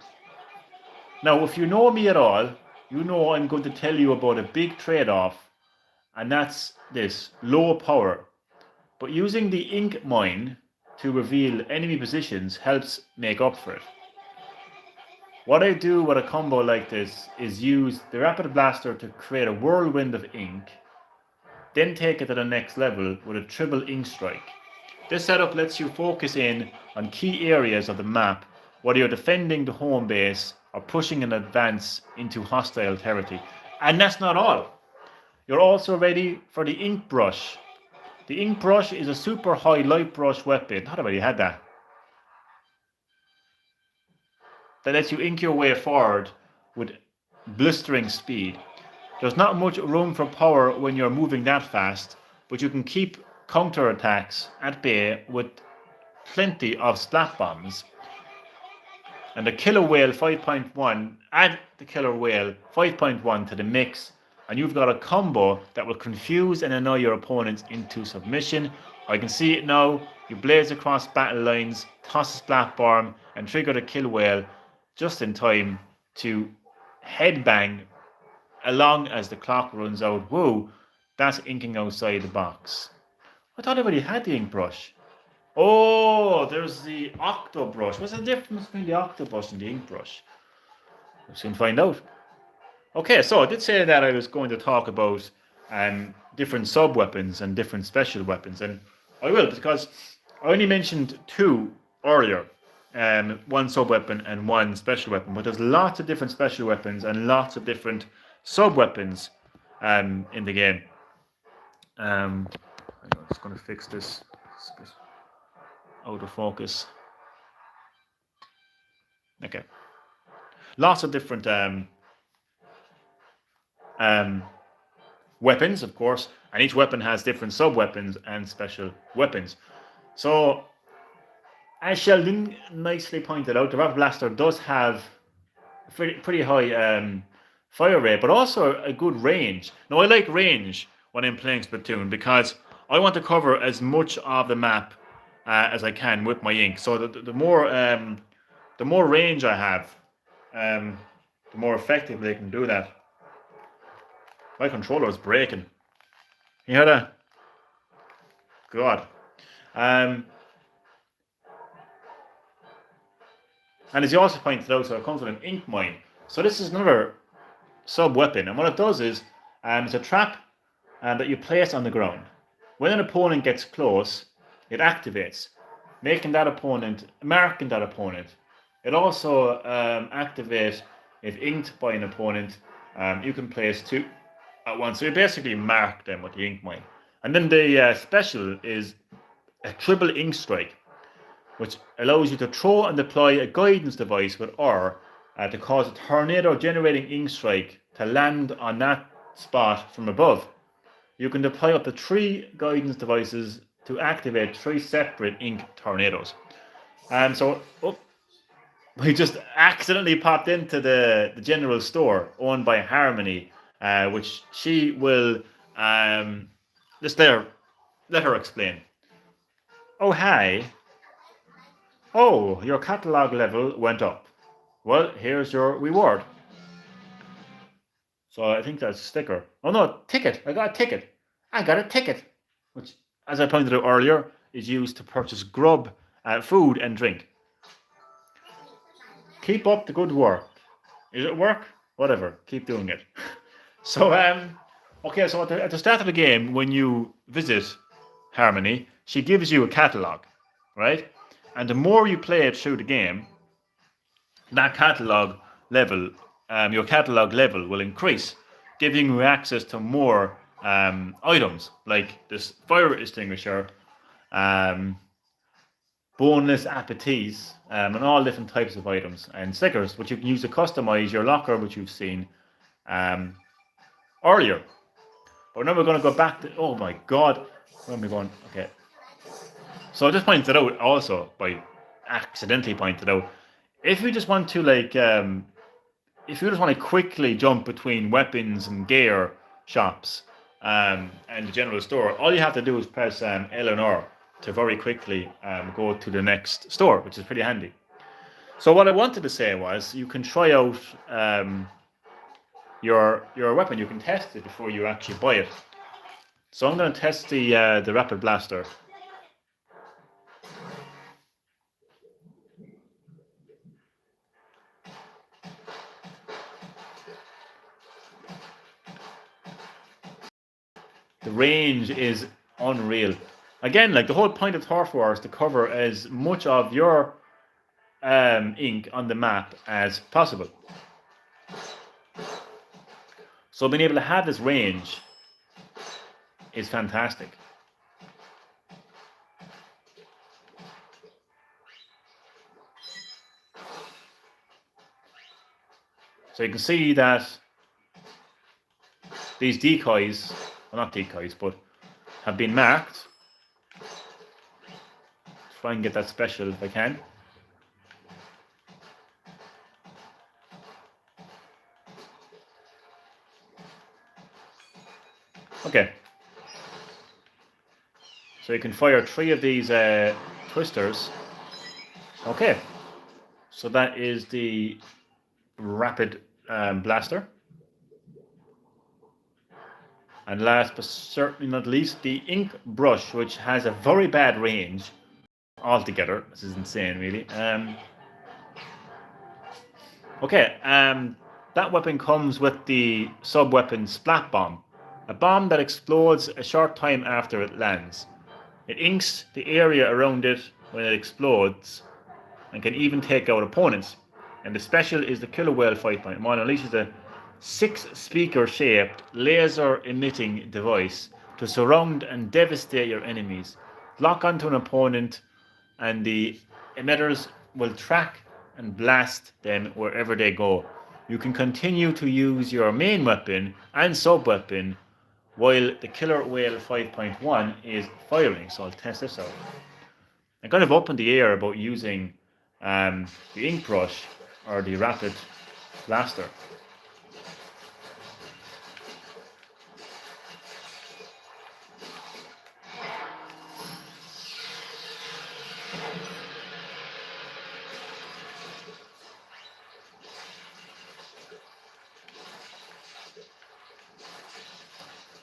Now if you know me at all, you know I'm going to tell you about a big trade-off, and that's this, low power. But using the ink mine to reveal enemy positions helps make up for it. What I do with a combo like this is use the Rapid Blaster to create a whirlwind of ink, then take it to the next level with a triple ink strike. This setup lets you focus in on key areas of the map whether you're defending the home base or pushing an advance into hostile territory. And that's not all. You're also ready for the ink brush. The ink brush is a super high light brush weapon. I thought I already had that. That lets you ink your way forward with blistering speed. There's not much room for power when you're moving that fast, but you can keep counterattacks at bay with plenty of splat bombs. And the Killer Whale 5.1, add the Killer Whale 5.1 to the mix, and you've got a combo that will confuse and annoy your opponents into submission. I can see it now. You blaze across battle lines, toss a splat bomb, and trigger the Kill Whale just in time to headbang along as the clock runs out. Whoa, that's inking outside the box. I thought I already had the ink brush. Oh, there's the octobrush. What's the difference between the octobrush and the ink brush? We'll soon find out. Okay, so I did say that I was going to talk about different sub-weapons and different special weapons, and I will, because I only mentioned two earlier, one sub-weapon and one special weapon, but there's lots of different special weapons and lots of different sub-weapons in the game. I'm just going to fix this. Out of focus. Okay. Lots of different weapons, of course, and each weapon has different sub-weapons and special weapons. So, as Sheldon nicely pointed out, the Rapid Blaster does have a pretty high fire rate, but also a good range. Now, I like range when I'm playing Splatoon because I want to cover as much of the map as I can with my ink. So the more range I have, the more effectively I can do that. My controller is breaking. You hear that? God. And as you also pointed out, so it comes with an ink mine. So this is another sub-weapon. And what it does is, it's a trap that you place on the ground. When an opponent gets close, it activates, marking that opponent. It also activates if inked by an opponent. You can place two at once. So you basically mark them with the ink mine. And then the special is a triple ink strike, which allows you to throw and deploy a guidance device with R to cause a tornado generating ink strike to land on that spot from above. You can deploy up to 3 guidance devices to activate 3 separate ink tornadoes. We just accidentally popped into the general store owned by Harmony, which she will just let her explain. Oh, hi. Oh, your catalog level went up. Well, here's your reward. So I think that's a sticker. Oh no, ticket. I got a ticket. Which, as I pointed out earlier, is used to purchase grub, food and drink. Keep up the good work. Is it work? Whatever. Keep doing it. So, okay, so at the start of the game, when you visit Harmony, she gives you a catalogue, right? And the more you play it through the game, that catalogue level, your catalogue level will increase, giving you access to more items, like this fire extinguisher, boneless appetites, and all different types of items, and stickers, which you can use to customize your locker, which you've seen earlier. But now we're going to go back to, oh my god, where am I going? Okay. So I just pointed out also, accidentally pointed out, if you just want to quickly jump between weapons and gear shops and the general store, all you have to do is press L and R to very quickly go to the next store, which is pretty handy. So what I wanted to say was, you can try out your weapon. You can test it before you actually buy it. So I'm going to test the Rapid Blaster. The range is unreal. Again, like the whole point of Turf War is to cover as much of your ink on the map as possible. So being able to have this range is fantastic. So you can see that these decoys, well not decoys, but have been marked. Try and get that special if I can. Okay. So you can fire 3 of these twisters. Okay. So that is the rapid blaster. And last but certainly not least, the ink brush, which has a very bad range altogether. This is insane, really. Okay, that weapon comes with the sub-weapon Splat Bomb, a bomb that explodes a short time after it lands. It inks the area around it when it explodes and can even take out opponents. And the special is the Killer Whale 5.1. Unleashes a 6-speaker shaped laser emitting device to surround and devastate your enemies. Lock onto an opponent and the emitters will track and blast them wherever they go. You can continue to use your main weapon and sub-weapon while the Killer Whale 5.1 is firing. So I'll test this out. I'm kind of up in the air about using the ink brush or the rapid blaster.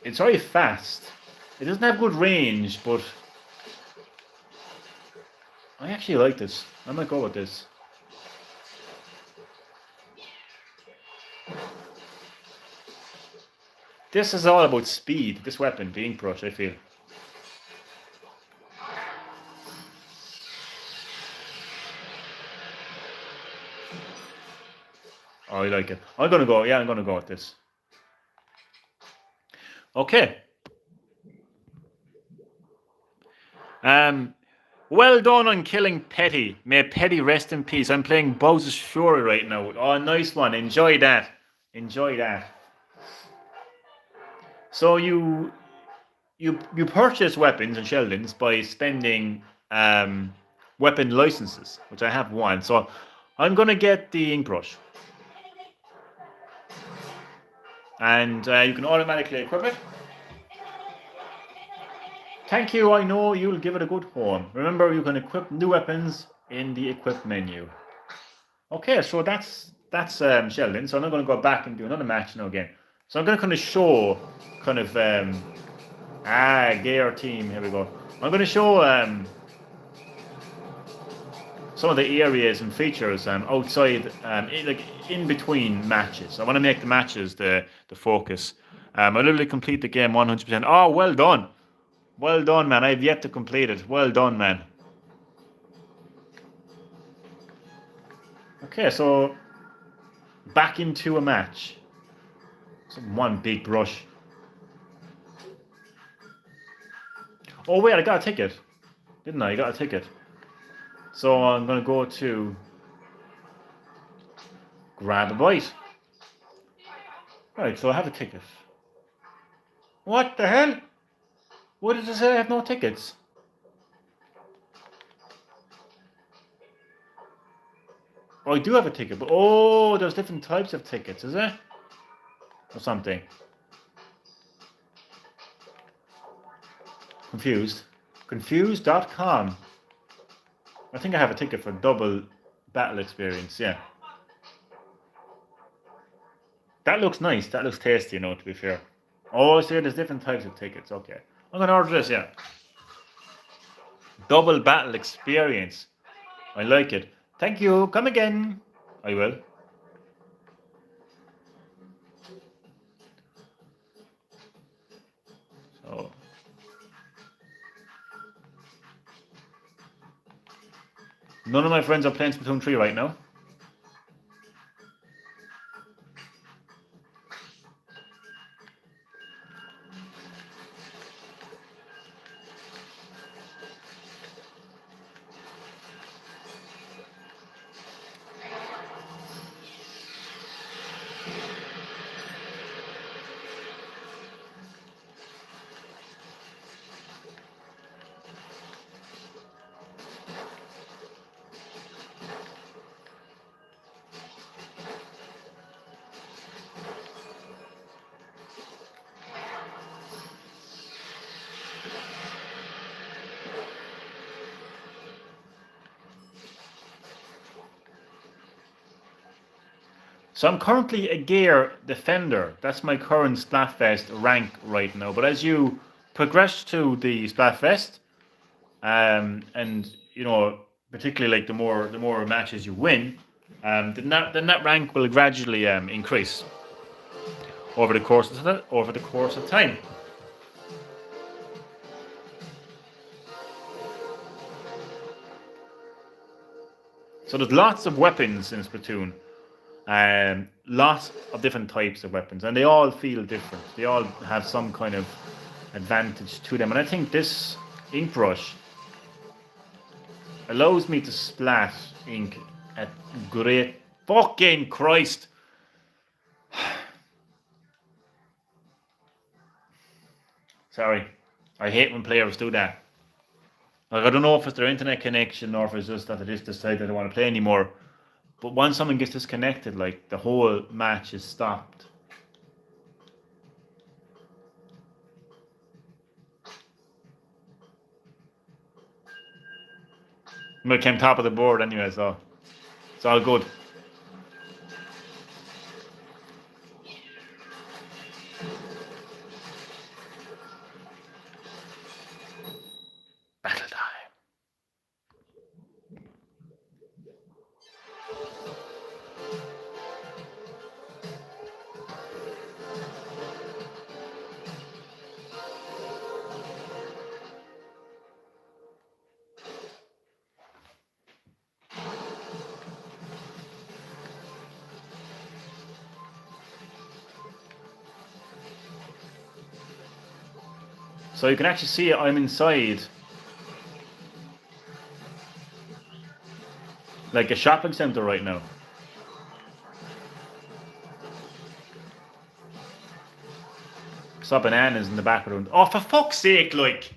It's very fast. It doesn't have good range, but I actually like this. I might go with this. This is all about speed, this weapon, the ink brush, I feel. Oh, I like it. I'm gonna go with this. Okay. Well done on killing Petty. May Petty rest in peace. I'm playing Bowser's Fury right now. Oh, nice one. Enjoy that. Enjoy that. So you purchase weapons and Sheldons by spending weapon licenses, which I have one. So I'm gonna get the ink brush, and you can automatically equip it. Thank you. I know you'll give it a good home. Remember, you can equip new weapons in the equip menu. Okay, so that's Sheldon. So I'm not going to go back and do another match now again. So I'm going to kind of show kind of Gayer team. Here we go. I'm going to show some of the areas and features outside, like in between matches. I want to make the matches the focus. I literally complete the game 100%. Oh, well done. Well done, man. I've yet to complete it. Well done, man. Okay, so back into a match. So one big brush. Oh, wait, I got a ticket. Didn't I? I got a ticket. So I'm going to go to grab a bite. Right, so I have a ticket. What the hell? What did it say? I have no tickets. Oh, I do have a ticket, but oh, there's different types of tickets, is there? Or something. Confused. Confused.com. I think I have a ticket for double battle experience, yeah. That looks nice. That looks tasty, you know, to be fair. Oh, see, there's different types of tickets. Okay. I'm going to order this, yeah. Double battle experience. I like it. Thank you. Come again. I will. So. None of my friends are playing Splatoon 3 right now. So I'm currently a gear defender. That's my current Splatfest rank right now. But as you progress to the Splatfest, and particularly like the more matches you win, then that rank will gradually increase over the course of time. So there's lots of weapons in Splatoon. Lots of different types of weapons, and they all feel different. They all have some kind of advantage to them. And I think this ink brush allows me to splat ink at great fucking Christ. Sorry. I hate when players do that. Like, I don't know if it's their internet connection or if it's just that they just decide they don't want to play anymore. But once someone gets disconnected, like, the whole match is stopped. I came top of the board anyway, so it's all good. Battle time. So you can actually see I'm inside like a shopping center right now. Saw bananas in the background. Oh, for fuck's sake, like.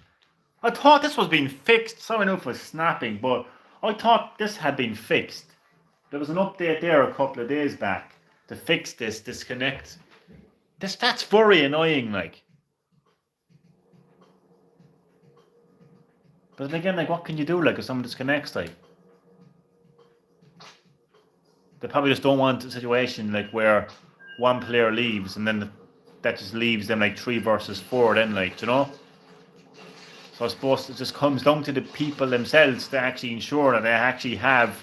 I thought this was being fixed. Sorry enough for snapping, but I thought this had been fixed. There was an update there a couple of days back to fix this disconnect. That's very annoying, like. But then again, like, what can you do, like, if someone disconnects, like? They probably just don't want a situation, like, where one player leaves and then that just leaves them, like, 3 versus 4 then, like, you know? So I suppose it just comes down to the people themselves to actually ensure that they actually have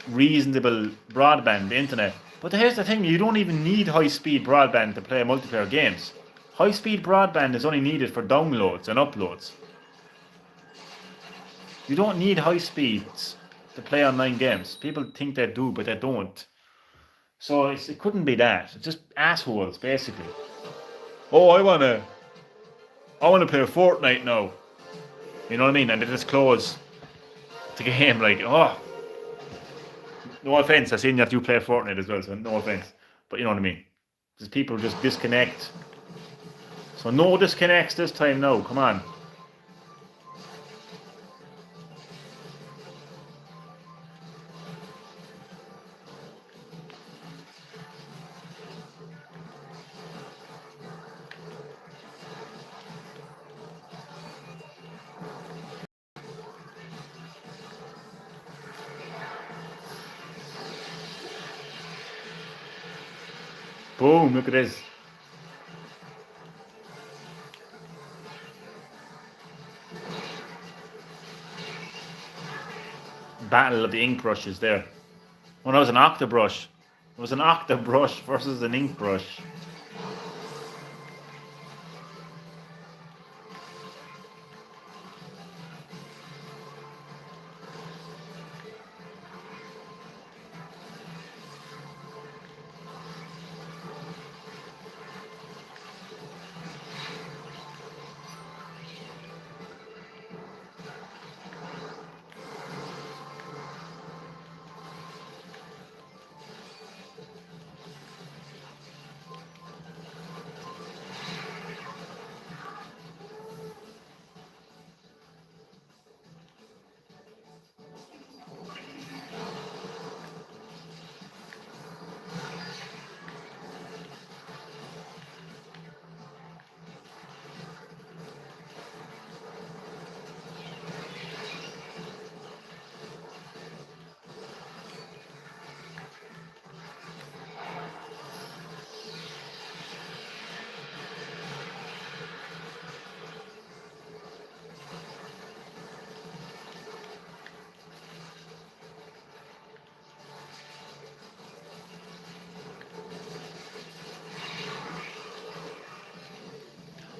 reasonable broadband internet. But here's the thing, you don't even need high-speed broadband to play multiplayer games. High-speed broadband is only needed for downloads and uploads. You don't need high speeds to play online games. People think they do, but they don't. So it couldn't be that. It's just assholes, basically. Oh, I wanna play Fortnite now. You know what I mean? And they just close the game, like, oh. No offense, I seen that you play Fortnite as well, so no offense. But you know what I mean? Just people just disconnect. So no disconnects this time now, come on. Boom, look at this. Battle of the ink brushes there. Oh, that was an octobrush. It was an octobrush versus an ink brush.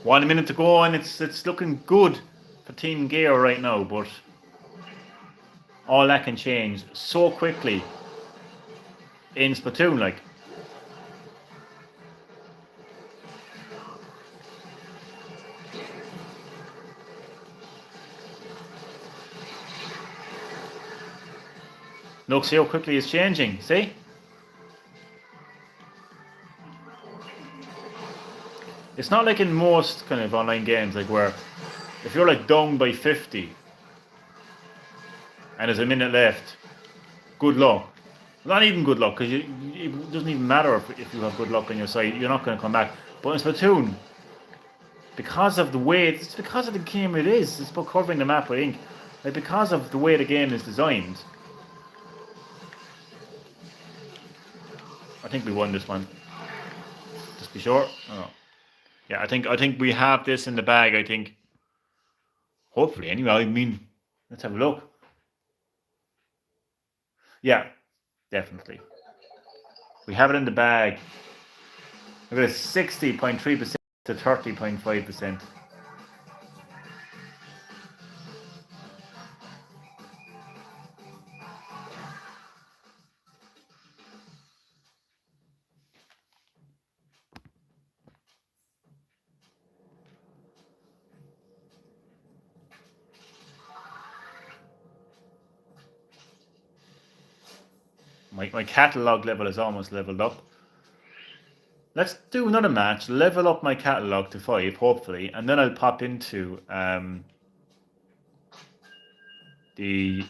1 minute to go, and it's looking good for Team Gear right now, but all that can change so quickly in Splatoon. Like, look, see how quickly it's changing. See? It's not like in most kind of online games, like where if you're like down by 50 and there's a minute left, good luck. Not even good luck, because it doesn't even matter if you have good luck on your side, you're not going to come back. But in Splatoon, because of the way it's because of the game it's about covering the map, I think. Like, because of the way the game is designed, I think we won this one. Just be sure. Oh. Yeah, I think we have this in the bag. I think, hopefully, anyway. I mean, let's have a look. Yeah, definitely. We have it in the bag. Look at it, 60.3% to 30.5%. My catalog level is almost leveled up. Let's do another match, level up my catalog to 5, hopefully, and then I'll pop into the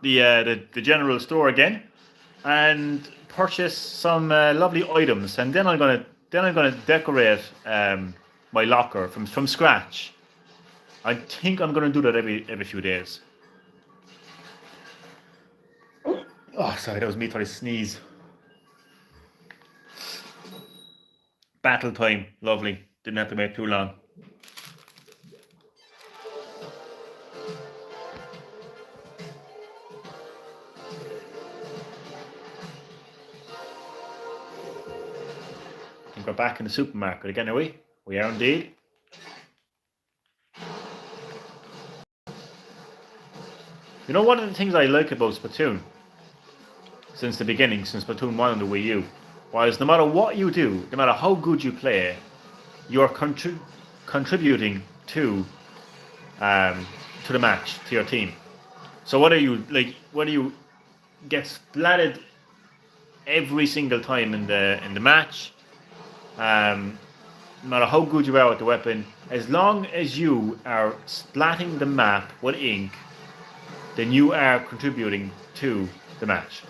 the general store again and purchase some lovely items, and then I'm gonna decorate my locker from scratch. I think I'm gonna do that every few days. Oh, sorry, that was me trying to sneeze. Battle time, lovely. Didn't have to wait too long. I think we're back in the supermarket again, are we? We are indeed. You know, one of the things I like about Splatoon, since the beginning, since Splatoon 1 on the Wii U, was no matter what you do, no matter how good you play, you're contributing um, to the match, to your team. So whether you get splatted every single time in the match, no matter how good you are with the weapon, as long as you are splatting the map with ink, then you are contributing to the match.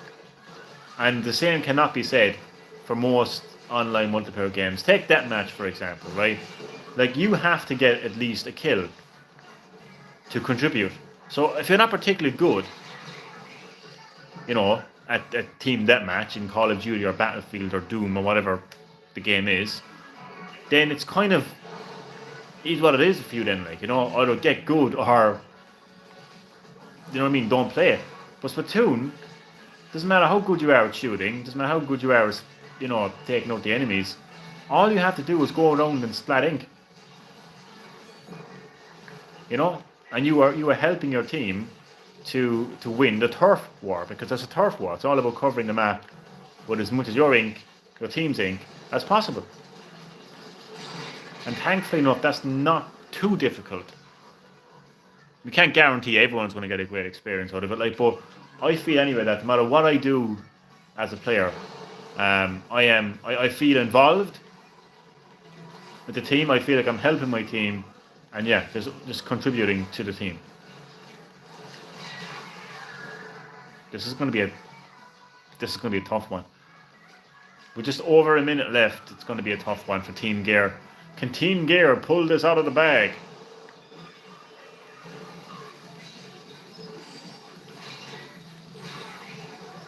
And the same cannot be said for most online multiplayer games. Take that match, for example, right? Like, you have to get at least a kill to contribute. So if you're not particularly good, at Team Deathmatch in Call of Duty or Battlefield or Doom or whatever the game is, then it's kind of is what it is for you then, like, either get good or, you know what I mean, don't play it. But Splatoon, doesn't matter how good you are at shooting, doesn't matter how good you are at, taking out the enemies, all you have to do is go around and splat ink. And you are helping your team to win the turf war, because it's a turf war. It's all about covering the map with as much as your team's ink, as possible. And thankfully enough, that's not too difficult. We can't guarantee everyone's going to get a great experience out of it, but I feel anyway that no matter what I do as a player, I feel involved with the team. I feel like I'm helping my team, and yeah, just contributing to the team. This is going to be a tough one. With just over a minute left, it's going to be a tough one for Team Gear. Can Team Gear pull this out of the bag?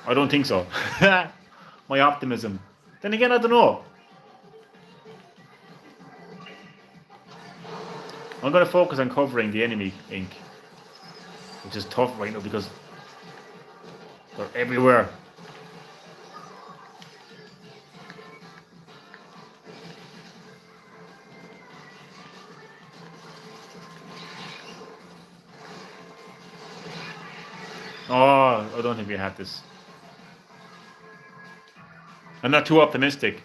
I don't think so. My optimism. Then again, I don't know. I'm going to focus on covering the enemy ink, which is tough right now because they're everywhere. Oh, I don't think we have this. I'm not too optimistic.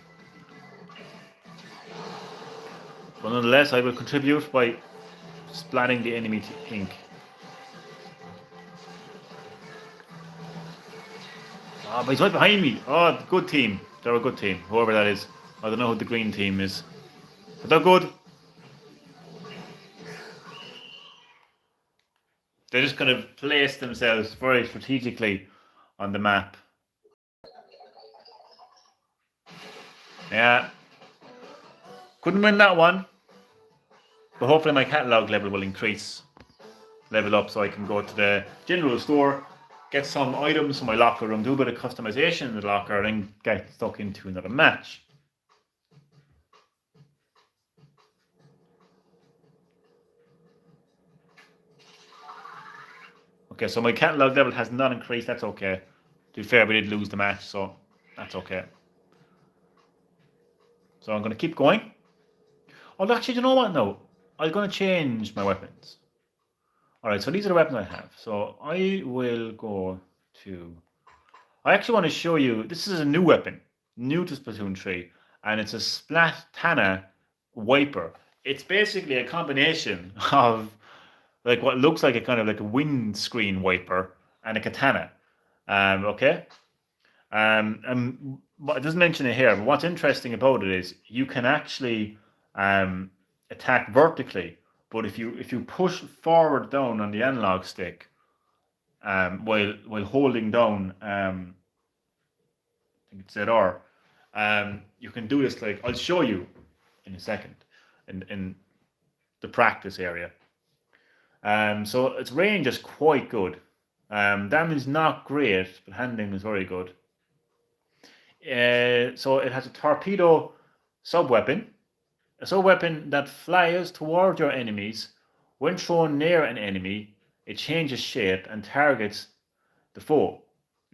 But nonetheless, I will contribute by splatting the enemy ink. Ah, but he's right behind me. Oh, good team. They're a good team, whoever that is. I don't know who the green team is. But they're good. They just kind of place themselves very strategically on the map. Yeah. Couldn't win that one. But hopefully my catalogue level will increase. Level up so I can go to the general store, get some items from my locker room, do a bit of customization in the locker, and then get stuck into another match. Okay, so my catalogue level has not increased. That's okay. To be fair, we did lose the match, so that's okay. So I'm going to keep going. Oh, actually, you know what? No, I'm going to change my weapons. All right, so these are the weapons I have. So I will go to. I actually want to show you. This is a new weapon, new to Splatoon 3, and it's a Splatana wiper. It's basically a combination of like what looks like a kind of like a windscreen wiper and a katana. Okay. But it doesn't mention it here. But what's interesting about it is you can actually attack vertically, but if you push forward down on the analog stick, while holding down, I think it's ZR, you can do this. Like I'll show you in a second, in the practice area. So its range is quite good. Damage not great, but handling is very good. So it has a torpedo sub-weapon, a sub-weapon that flies toward your enemies. When thrown near an enemy, it changes shape and targets the foe,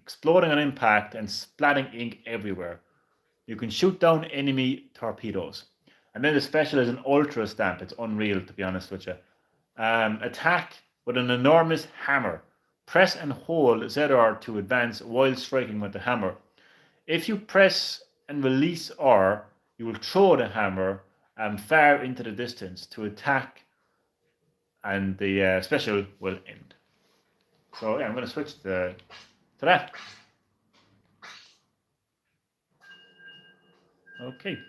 exploding on impact and splatting ink everywhere. You can shoot down enemy torpedoes. And then the special is an ultra stamp. It's unreal, to be honest with you. Attack with an enormous hammer. Press and hold ZR to advance while striking with the hammer. If you press and release R, you will throw the hammer far into the distance to attack, and the special will end. So yeah, I'm going to switch to that. Okay.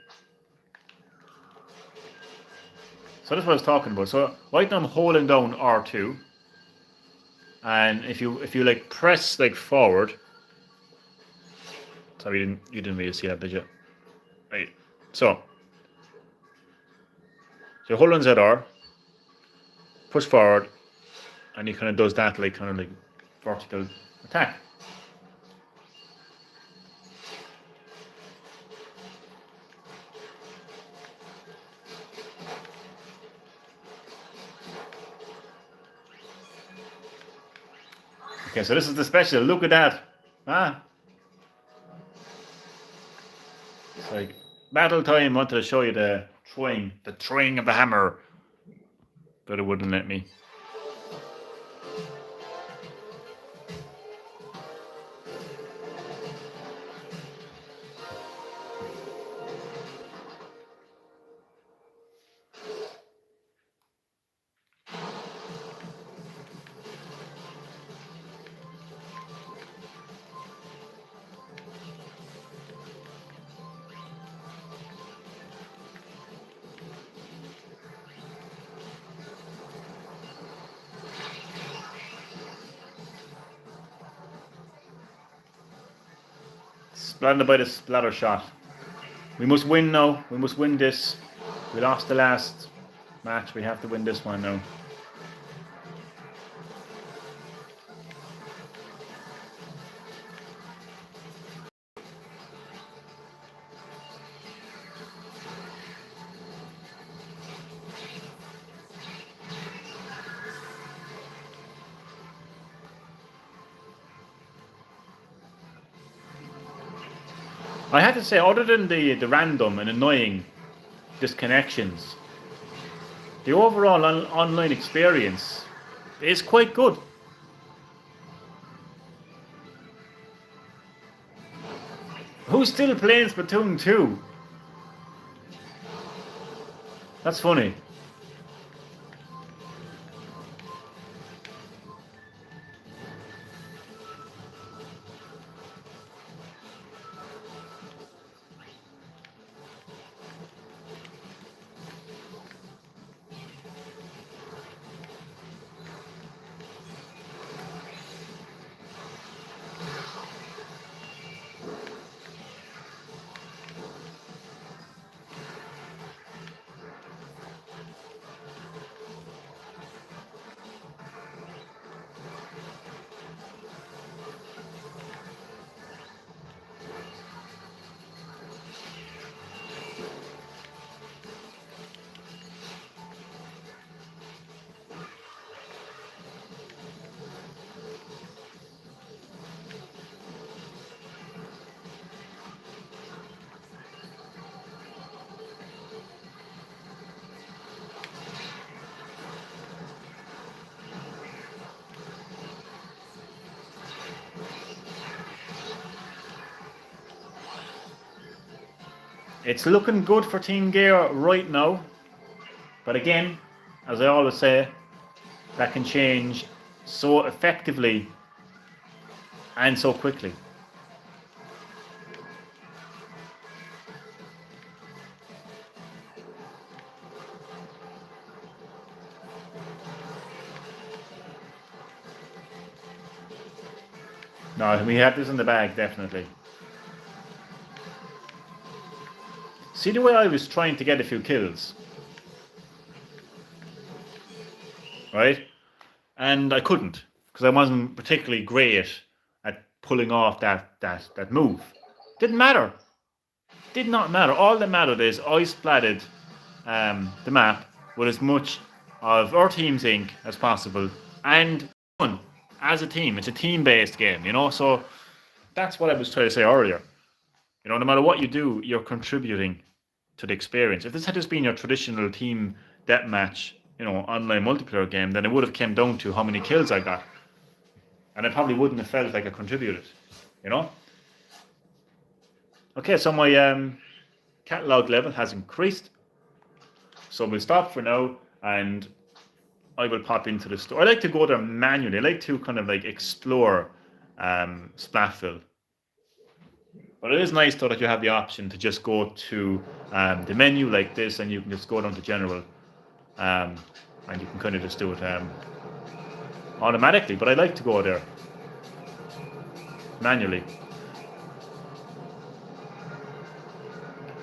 So that's what I was talking about. So right now I'm holding down R2, and if you like press like forward. Sorry, you didn't really see that, did you? Right. So you hold on ZR, push forward, and he kind of does that like kind of like vertical attack. Okay, so this is the special. Look at that. Ah. It's like battle time. Wanted to show you the throwing of the hammer, but it wouldn't let me. Splattered by the splatter shot. We must win now. We must win this. We lost the last match. We have to win this one now. I have to say, other than the random and annoying disconnections, the overall online experience is quite good. Who's still playing Splatoon 2? That's funny. It's looking good for Team Gear right now. But again, as I always say, that can change so effectively and so quickly. No, we have this in the bag, definitely. See the way I was trying to get a few kills? Right? And I couldn't, because I wasn't particularly great at pulling off that move. Didn't matter. Did not matter. All that mattered is I splatted the map with as much of our team's ink as possible and won as a team. It's a team-based game, you know? So that's what I was trying to say earlier. You know, no matter what you do, you're contributing to the experience. If this had just been your traditional team deathmatch, you know, online multiplayer game, then it would have came down to how many kills I got. And I probably wouldn't have felt like I contributed, you know? Okay, so my catalog level has increased. So we'll stop for now and I will pop into the store. I like to go there manually. I like to kind of like explore Splatfest. But it is nice though that you have the option to just go to the menu like this and you can just go down to general and you can kind of just do it automatically. But I like to go there manually.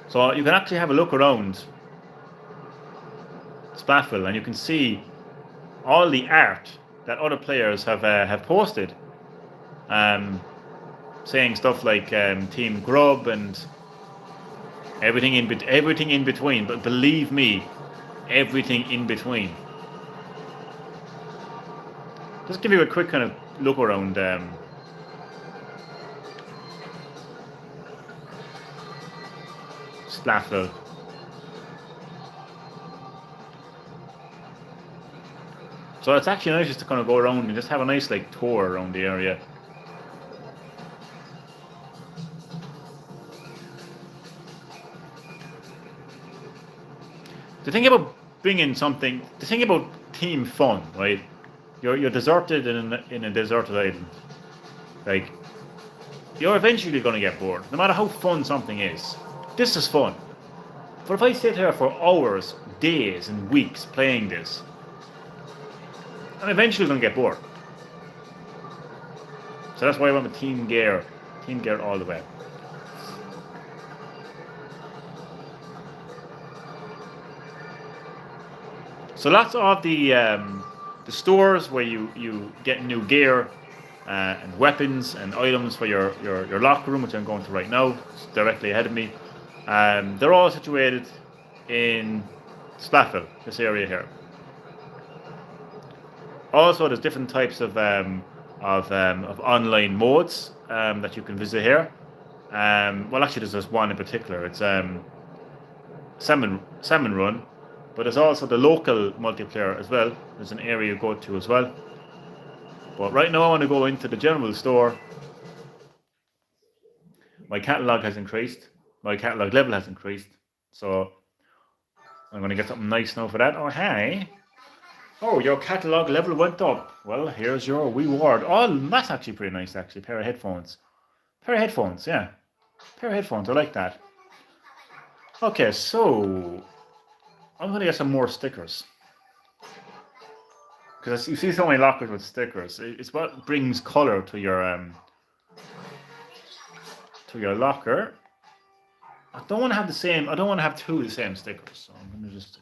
So you can actually have a look around Splatfest and you can see all the art that other players have posted. Saying stuff like Team Grub and everything in between. But believe me, everything in between. Just give you a quick kind of look around. Splatfest. So it's actually nice just to kind of go around and just have a nice like tour around the area. The thing about bringing something, the thing about team fun, right? You're deserted in a deserted island. Like, you're eventually going to get bored, no matter how fun something is. This is fun. But if I sit here for hours, days, and weeks playing this, I'm eventually going to get bored. So that's why I went with Team Gear all the way. So lots of the stores where you get new gear and weapons and items for your locker room, which I'm going to right now. It's directly ahead of me. They're all situated in Splatfest, this area here. Also, there's different types of online modes that you can visit here. Well, actually, there's just one in particular. It's Salmon Run, but there's also the local multiplayer as well. There's an area you go to as well. But right now, I want to go into the general store. my catalog has increased. My catalog level has increased. So I'm going to get something nice now for that. Oh, hey. Oh, your catalog level went up. Well, here's your reward. Oh, that's actually pretty nice, actually. Pair of headphones. Pair of headphones, yeah. Pair of headphones, I like that. Okay, so I'm going to get some more stickers. Because you see so many lockers with stickers. It's what brings colour to your locker. I don't want to have the same. I don't want to have two of the same stickers. So I'm going to just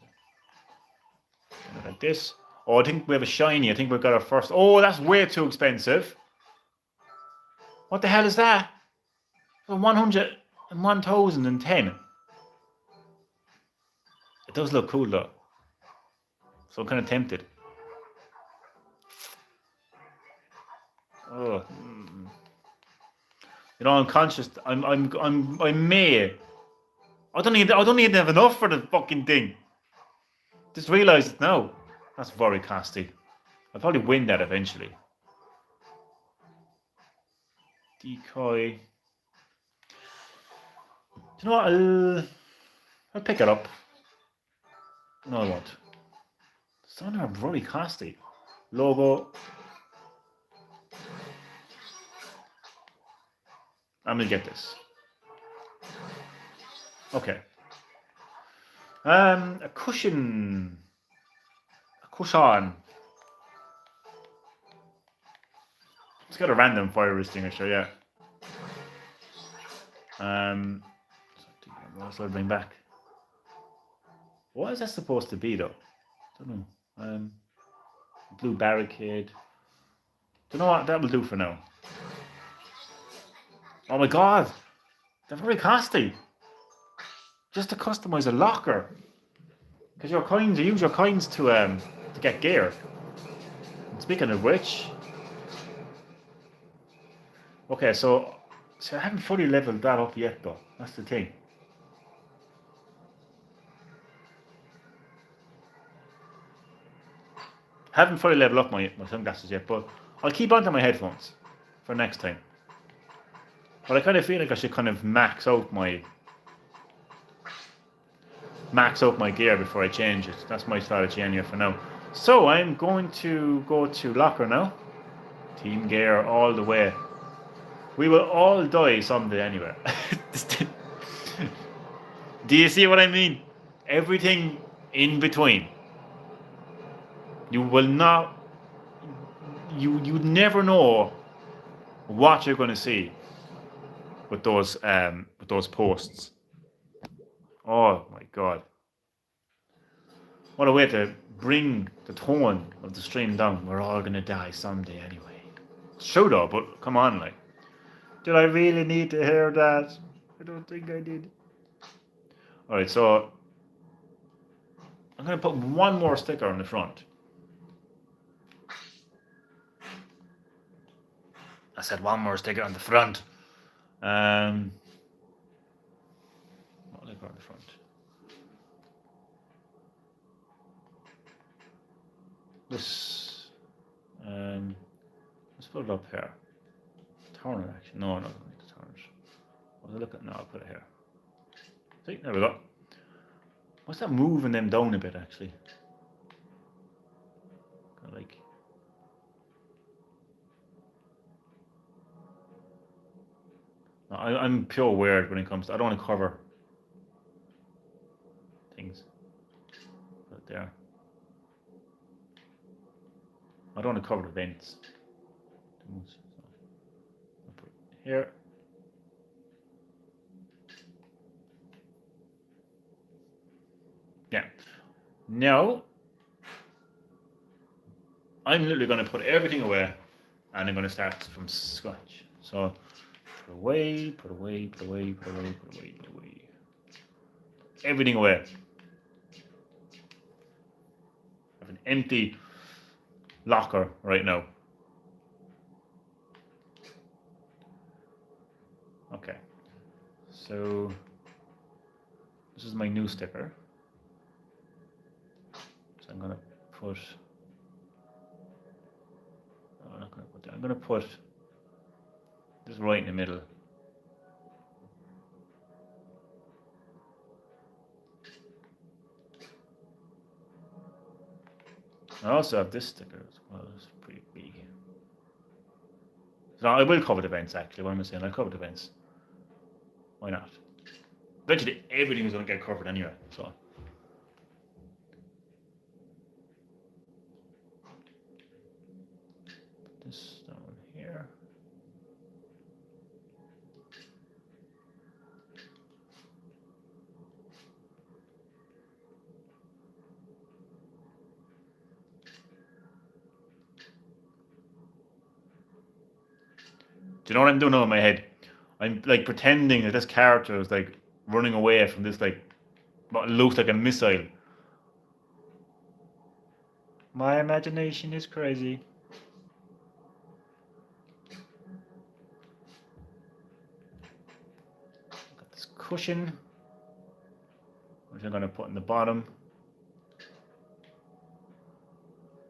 like this. Oh, I think we have a shiny. I think we've got our first. Oh, that's way too expensive. What the hell is that? 100 and 1010. It does look cool though. So I'm kind of tempted. Oh. You know, I'm conscious. I may. I don't need to have enough for the fucking thing. Just realised it now. That's very costly. I'll probably win that eventually. Decoy. Do you know what? I'll pick it up. No, I won't. Some are very costly. Logo. I'm gonna get this. Okay. A cushion. A cushion. It's got a random fire extinguisher, yeah. What else do I bring back? What is that supposed to be though? Don't know. Blue barricade. Don't know what that will do for now. Oh my god! They're very costly. Just to customize a locker. Because your coins, you use your coins to get gear. And speaking of which, okay, so I haven't fully leveled that up yet, though. That's the thing. Haven't fully leveled up my sunglasses yet, but I'll keep on to my headphones for next time. But I kind of feel like I should kind of max out my gear before I change it. That's my strategy anyway for now. So I'm going to go to locker now. Team gear all the way. We will all die someday anyway. Do you see what I mean? Everything in between. You will not. You never know what you're going to see with those posts. Oh my god! What a way to bring the tone of the stream down. We're all going to die someday anyway. Sure though, but come on, like, did I really need to hear that? I don't think I did. All right, so I'm going to put one more sticker on the front. I said one more sticker on the front. What will I put on the front? This. Let's put it up here. Turn it actually. No, I don't need to turn it. What was I looking at? No, I'll put it here. See, there we go. What's that moving them down a bit actually? Kind of like. No, I'm pure weird when it comes to. I don't want to cover things. Put it there. I don't want to cover the vents too much. So I'll put it here. Yeah. Now, I'm literally going to put everything away and I'm going to start from scratch. So, put away, put away, put away, put away, put away, put away. Everything away. I have an empty locker right now. Okay. So, this is my new sticker. So I'm going to put. I'm not going to put that. I'm going to put this right in the middle. I also have this sticker as well. It's pretty big. So I will cover the events actually. What am I saying? I'll cover the events. Why not? Eventually, everything is going to get covered anyway. So. Put this down here. Do you know what I'm doing now in my head? I'm like pretending that this character is like running away from this like what looks like a missile. My imagination is crazy. Got this cushion, which I'm going to put in the bottom.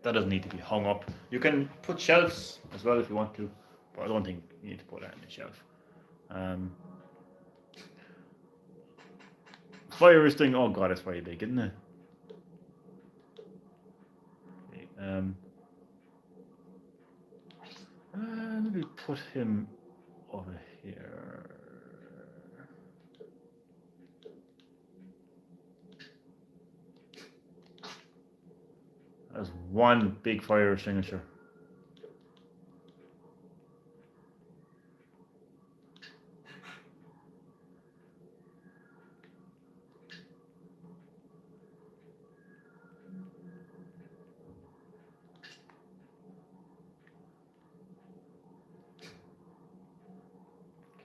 That doesn't need to be hung up. You can put shelves as well if you want to, but I don't think you need to put that in the shelf. Fire thing. Oh god, it's very big, isn't it? Okay, maybe put him over here. That's one big fire extinguisher.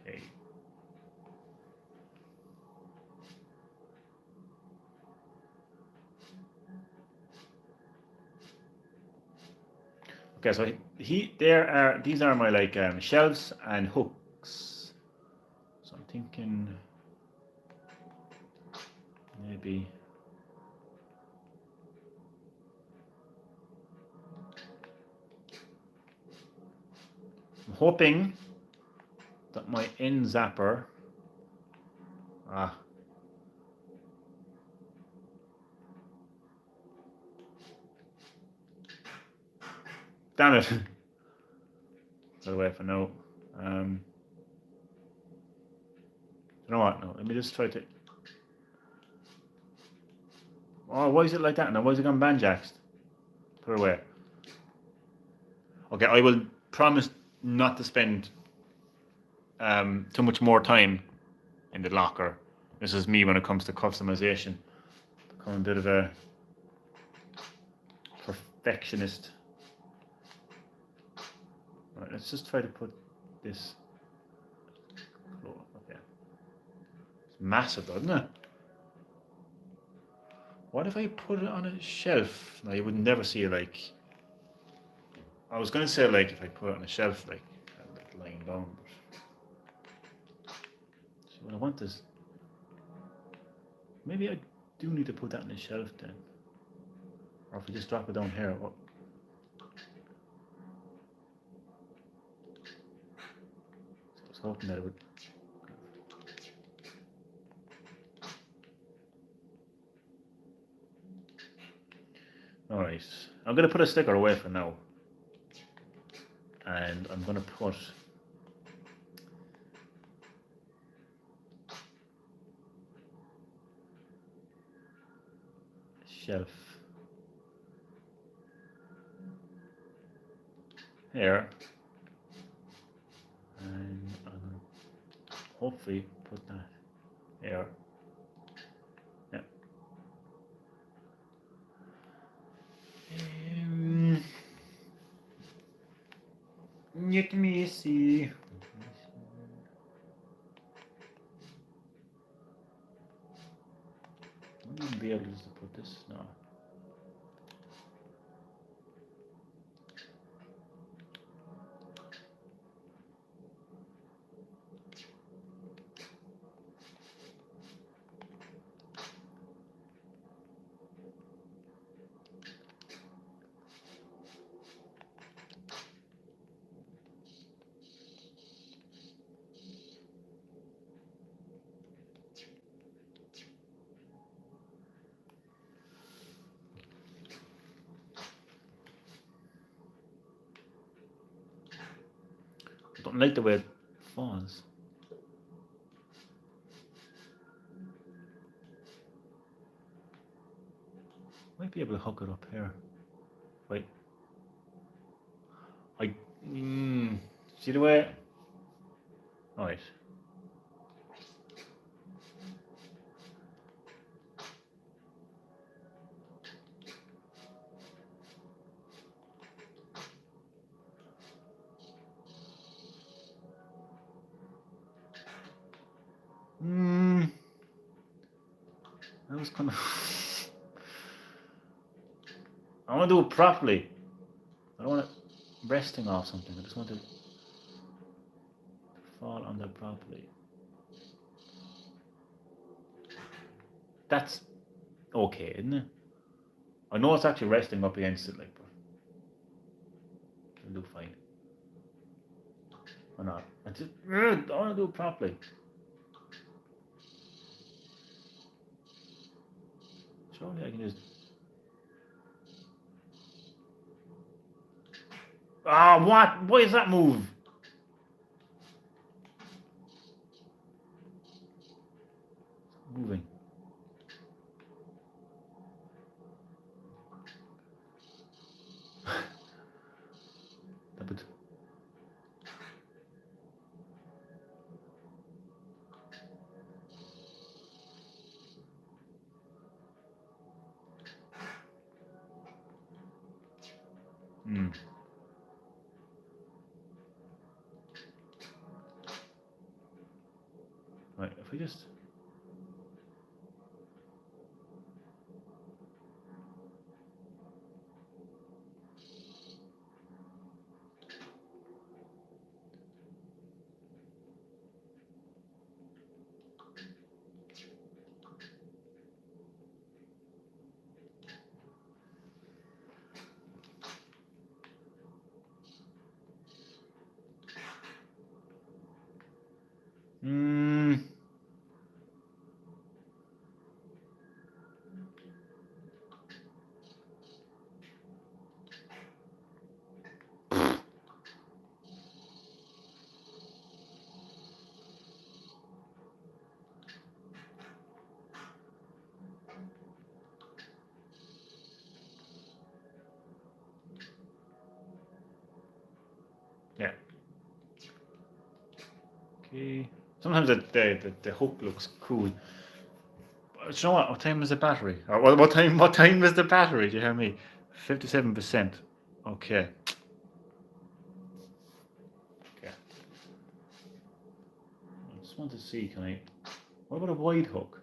Okay. Okay, so these are my like shelves and hooks. So I'm thinking maybe I'm hoping that my end zapper damn it. By the way, for now. You know what? No, let me just try to. Oh, why is it like that now? Why is it gone banjaxed? Put it away. Okay, I will promise not to spend too much more time in the locker. This is me when it comes to customization. Become a bit of a perfectionist. Right, let's just try to put this. Okay, it's massive, though, isn't it? What if I put it on a shelf? Now you would never see it like. I was gonna say like if I put it on a shelf like lying down. But see what I want is maybe I do need to put that on a shelf then, or if we just drop it down here. Oh. So I was hoping that it would. All right, I'm gonna put a sticker away for now, and I'm gonna put. Shelf here, and I'm hopefully put that here. Yeah. Let me see. I wouldn't be able to put this now. Something like the way it falls. Might be able to hook it up here. Wait. See the way? Right. That was kind of. I want to do it properly. I don't want it resting off something. I just want it to fall on there properly. That's okay, isn't it? I know it's actually resting up against it, like, but it'll do fine. Or not. I want to do it properly. Surely I can just. Ah, what? Why does that move? It's moving. Right, if we just. Yeah. Okay. Sometimes the hook looks cool. Do you know what? What time is the battery? Or what time? What time is the battery? Do you hear me? 57%. Okay. Okay. I just want to see. Can I? What about a wide hook?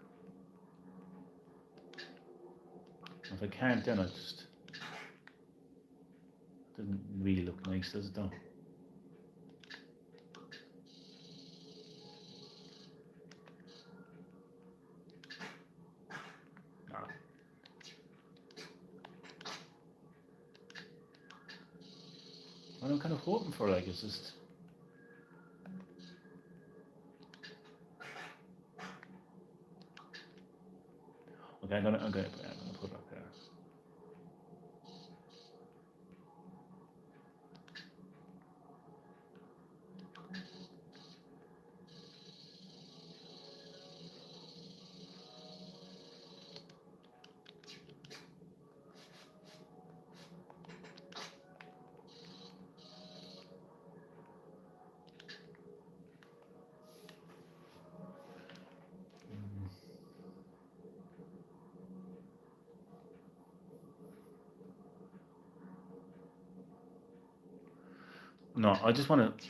If I can't, then I just. Doesn't really look nice, does it? Though. What I'm kind of hoping for, like, is just. Okay, I'm gonna put it up there. No, I just want to.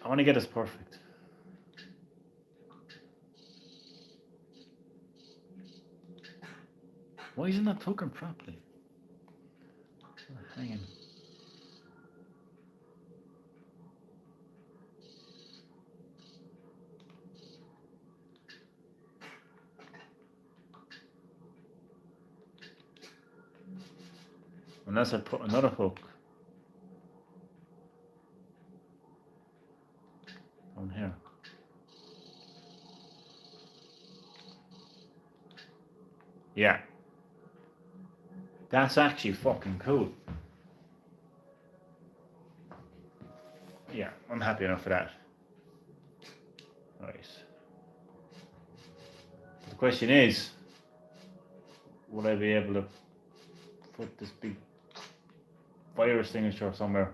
I want to get this perfect. Why isn't that hooking properly? Hanging. Unless I put another hook on here. Yeah. That's actually fucking cool. Yeah, I'm happy enough for that. Right. The question is, will I be able to put this big fire extinguisher somewhere?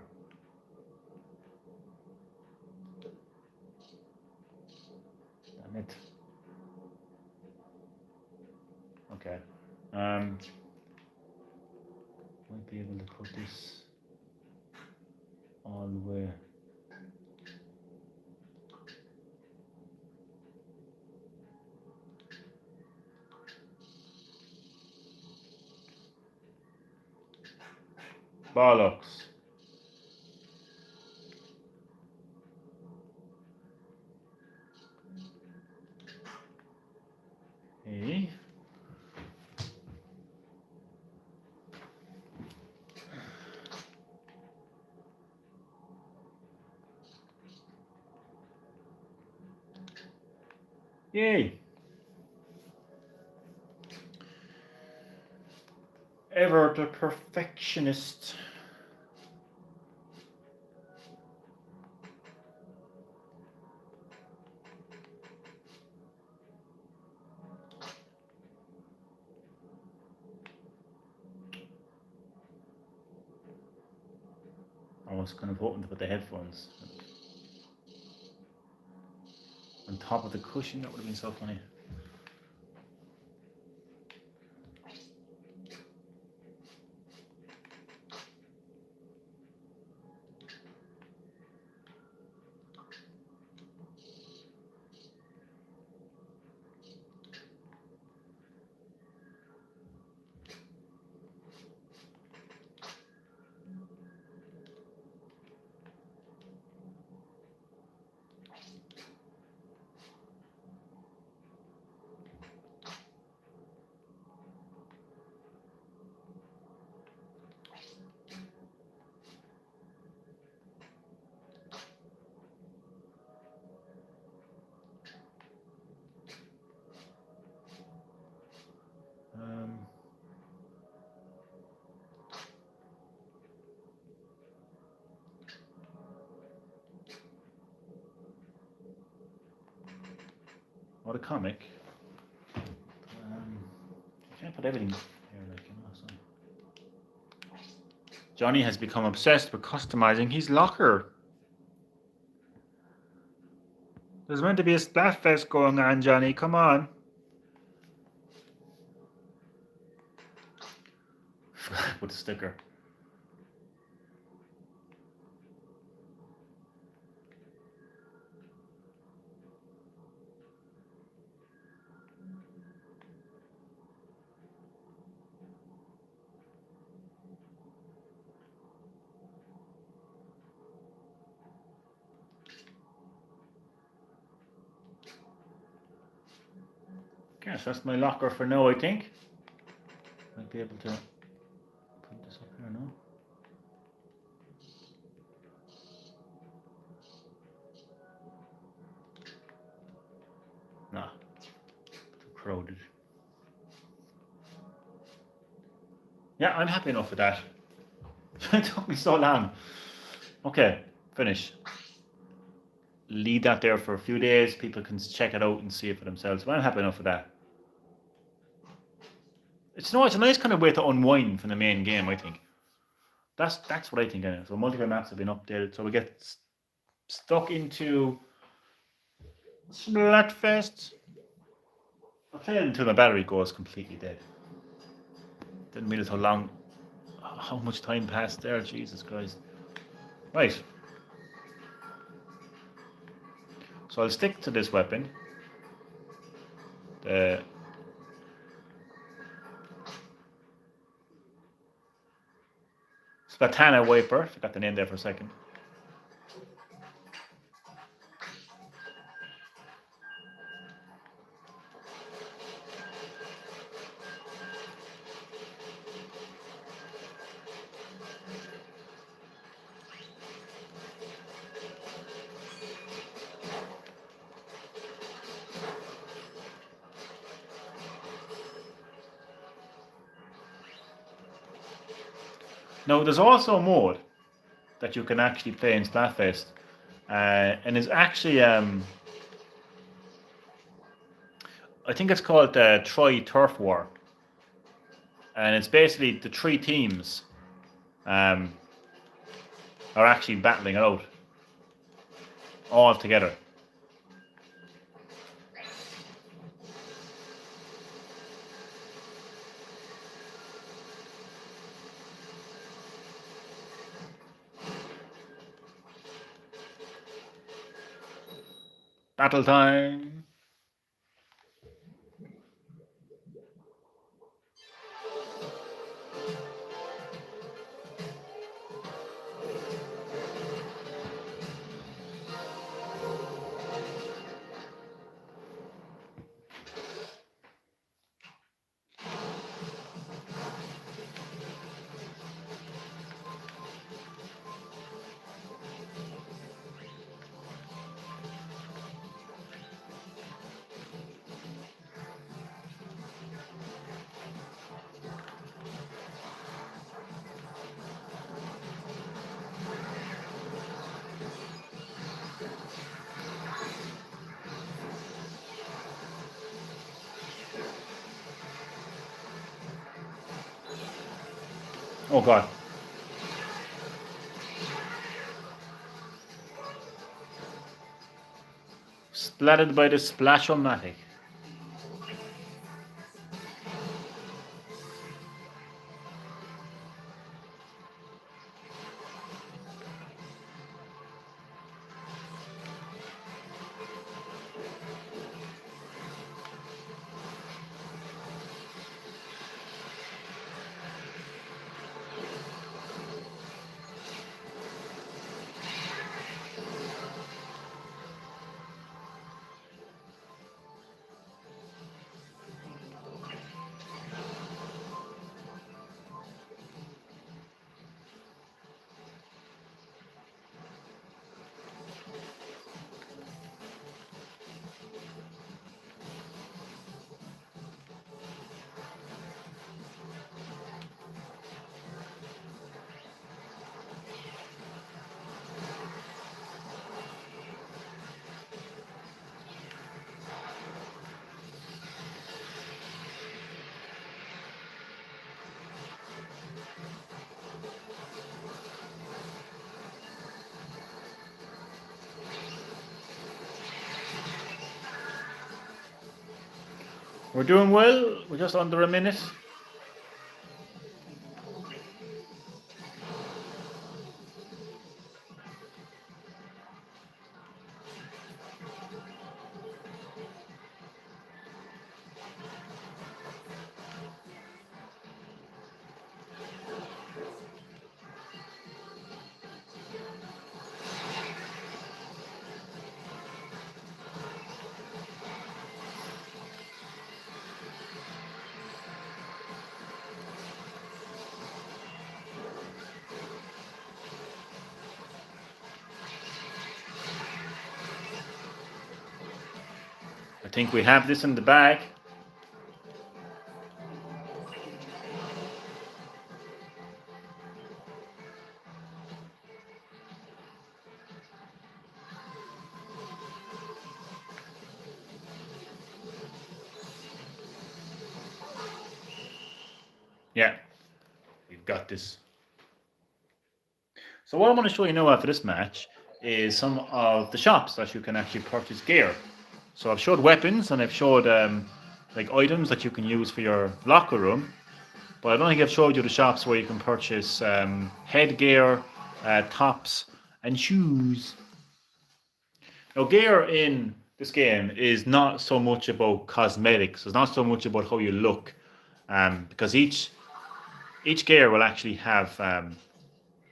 Damn it. Okay. Might be able to put this all the way. Bollocks. Hey. Yay. Ever the perfectionist. I was kind of hoping to put the headphones on top of the cushion. That would have been so funny. What a comic. You can't put everything here like, you know, so. Johnny has become obsessed with customizing his locker. There's meant to be a Splatfest going on, Johnny. Come on. With a sticker. Yes, that's my locker for now, I think. Might be able to put this up here now. Nah, too crowded. Yeah, I'm happy enough with that. It took me so long. Okay, finish. Leave that there for a few days. People can check it out and see it for themselves. But I'm happy enough with that. It's a nice kind of way to unwind from the main game, I think. That's what I think anyway. So multiplayer maps have been updated, so we get stuck into Splatfest. I'll play it until my battery goes completely dead. Didn't realize how much time passed there. Jesus Christ. Right. So I'll stick to this weapon. The Splatana Wiper. Forgot the name there for a second. Now, there's also a mode that you can actually play in Splatfest and it's actually I think it's called Troy Turf War, and it's basically the three teams um, are actually battling it out all together. Battle time. Oh god. Splattered by the Splash-O-Matic. We're doing well. We're just under a minute. I think we have this in the bag. Yeah, we've got this. So what I want to show you now after this match is some of the shops that you can actually purchase gear. So I've showed weapons and I've showed like items that you can use for your locker room, but I don't think I've showed you the shops where you can purchase headgear, tops, and shoes. Now, gear in this game is not so much about cosmetics. It's not so much about how you look, because each gear will actually have an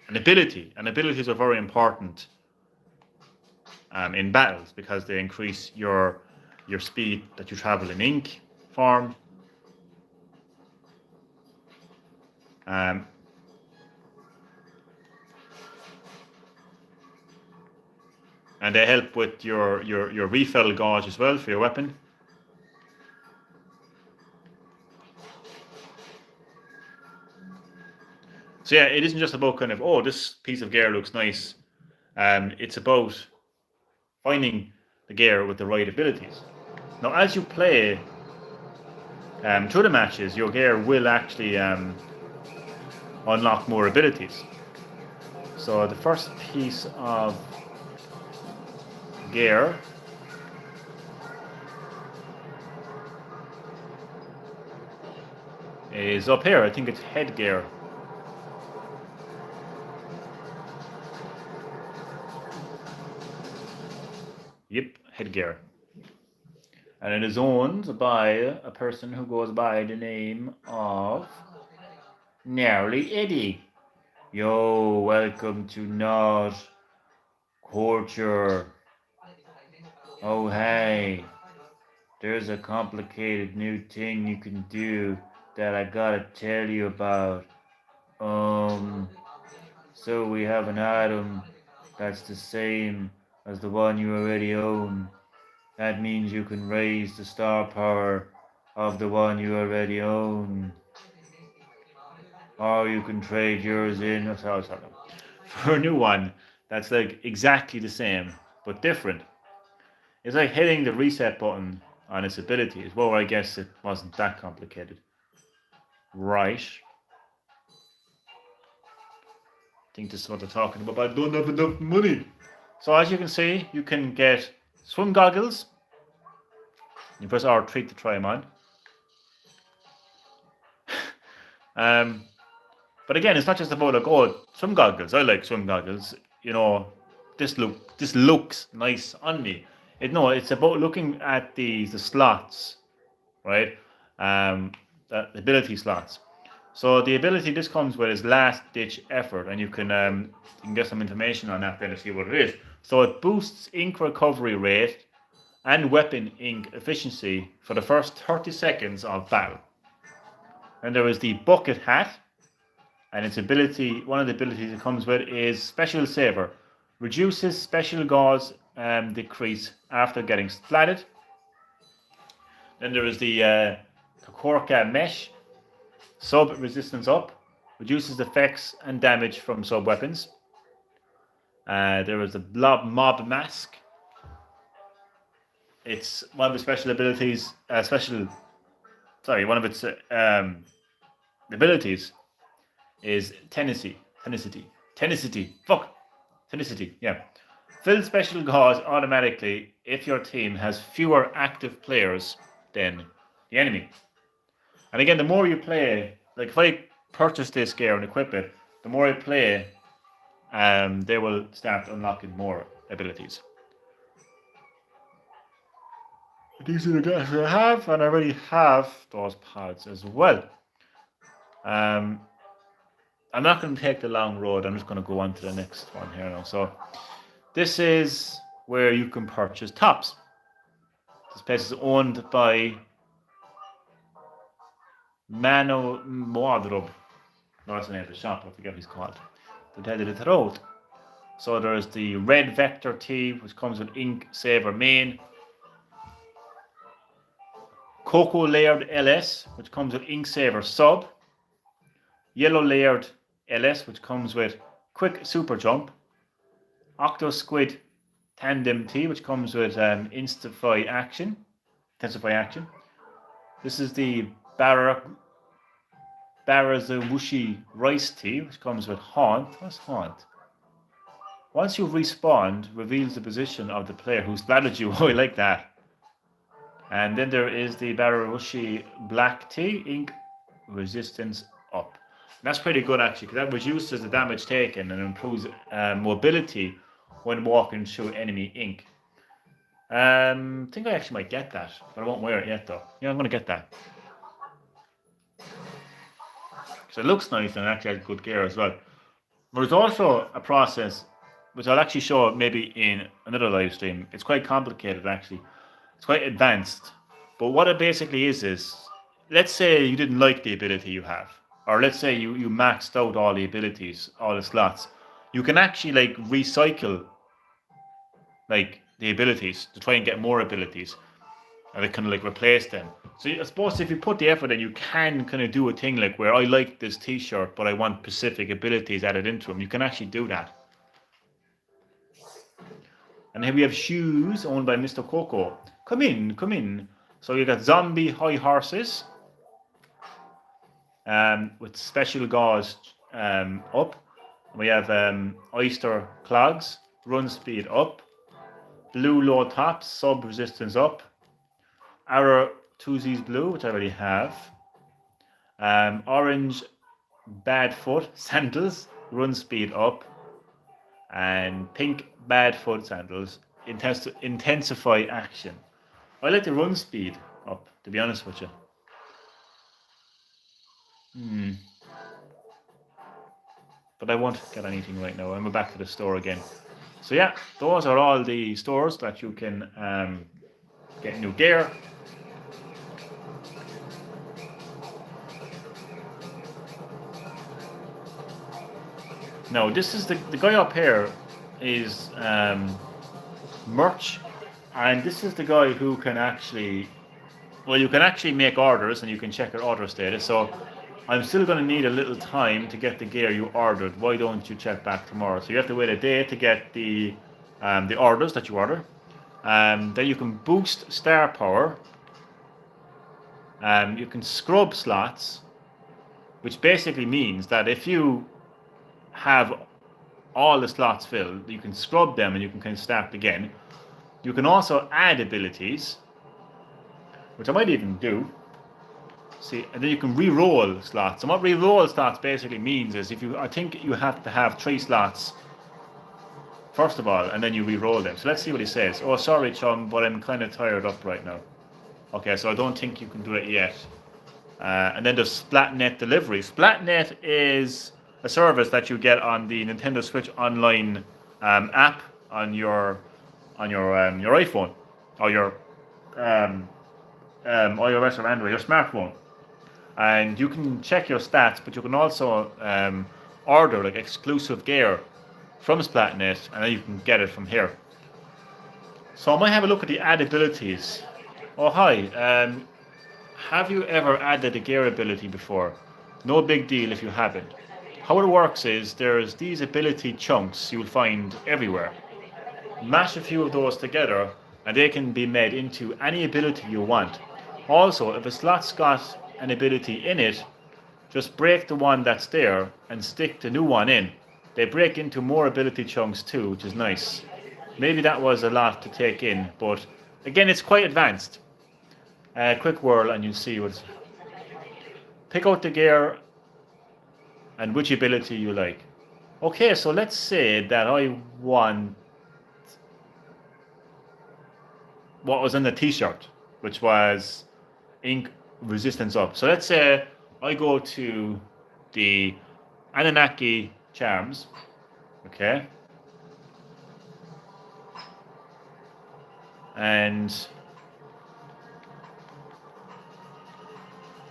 ability, and abilities are very important in battles because they increase your speed that you travel in ink form. Um, and they help with your refill gauge as well for your weapon. So yeah, it isn't just about kind of, oh, this piece of gear looks nice. It's about finding the gear with the right abilities. Now, as you play through the matches, your gear will actually unlock more abilities. So the first piece of gear is up here. I think it's headgear. Yep, headgear. And it is owned by a person who goes by the name of Gnarly Eddie. Yo, welcome to Not Culture. Oh, hey, there's a complicated new thing you can do that I gotta tell you about. So we have an item that's the same as the one you already own. That means you can raise the star power of the one you already own. Or you can trade yours in for a new one that's like exactly the same but different. It's like hitting the reset button on its abilities. Well, I guess it wasn't that complicated. Right. I think this is what they're talking about. I don't have enough money. So as you can see, you can get swim goggles. You press R3 to try them on. But again, it's not just about like, oh, swim goggles. I like swim goggles. You know, this looks nice on me. It's about looking at the slots, right? The ability slots. So the ability this comes with is last ditch effort, and you can get some information on that then to see what it is. So it boosts ink recovery rate and weapon ink efficiency for the first 30 seconds of battle. And there is the bucket hat, and its ability, one of the abilities it comes with is Special Saver. Reduces special gauze decrease after getting splatted. Then there is the Kakorka Mesh. Sub resistance up. Reduces effects and damage from sub weapons. There is the Blob Mob Mask. It's one of the special abilities, one of its abilities is Tenacity, yeah. Fill special gauze automatically if your team has fewer active players than the enemy. And again, the more you play, like if I purchase this gear and equip it, the more I play, they will start unlocking more abilities. These are the guys I have, and I already have those pods as well. I'm not going to take the long road. I'm just going to go on to the next one here now. So this is where you can purchase tops. This place is owned by Mano Moadrub. No, that's the name of the shop. I forget what he's called. The Dead of the Throat. So there's the red vector tee, which comes with ink saver main. Cocoa layered LS, which comes with ink saver sub. Yellow layered LS, which comes with quick super jump. Octo squid tandem tee, which comes with intensify action. This is the Barazawushi rice tee, which comes with haunt. What's haunt? Once you respawn, reveals the position of the player who splattered you. Oh, I like that. And then there is the Barazawushi black tee, ink resistance up. And that's pretty good actually, because that reduces the damage taken and improves mobility when walking through enemy ink. I think I actually might get that, but I won't wear it yet though. Yeah, I'm going to get that. So it looks nice and actually has good gear as well. There's also a process, which I'll actually show maybe in another live stream. It's quite complicated actually. It's quite advanced. But what it basically is let's say you didn't like the ability you have. Or let's say you maxed out all the abilities, all the slots. You can actually like recycle like the abilities to try and get more abilities. And it kind of like replace them. So I suppose if you put the effort in, you can kind of do a thing like where I like this t-shirt, but I want specific abilities added into them. You can actually do that. And here we have shoes owned by Mr. Coco. Come in, come in. So you got zombie high horses with special gauze up. We have oyster clogs, run speed up. Blue low tops, sub resistance up. Arrow 2Z's blue, which I already have. Orange bad foot sandals, run speed up. And pink bad foot sandals, intensify action. I like the run speed up, to be honest with you. But I won't get anything right now. I'm back to the store again. So yeah, those are all the stores that you can get new gear. Now this is the guy up here is Merch, and this is the guy who can actually, well, you can actually make orders and you can check your order status. So I'm still going to need a little time to get the gear you ordered. Why don't you check back tomorrow? So you have to wait a day to get the orders that you order. Then you can boost star power. You can scrub slots, which basically means that if you have all the slots filled, you can scrub them and you can kind of start again. You can also add abilities, which I might even do. See, and then you can re-roll slots. And what re-roll slots basically means is I think you have to have 3 slots first of all, and then you re-roll them. So let's see what he says. Oh, sorry, chum, but I'm kind of tired up right now. Okay, so I don't think you can do it yet. And then there's Splatnet delivery. Splatnet is a service that you get on the Nintendo Switch Online app on your iPhone or your iOS or Android, your smartphone. And you can check your stats, but you can also order like exclusive gear from Splatnet, and then you can get it from here. So I might have a look at the add abilities. Oh hi, have you ever added a gear ability before? No big deal if you haven't. How it works is there's these ability chunks you'll find everywhere. Mash a few of those together and they can be made into any ability you want. Also, if a slot's got an ability in it, just break the one that's there and stick the new one in. They break into more ability chunks too, which is nice. Maybe that was a lot to take in, but again, it's quite advanced. Quick whirl and you'll see what's... Pick out the gear and which ability you like. Okay, so let's say that I want what was in the t-shirt, which was ink resistance up. So let's say I go to the Anunnaki charms, okay, and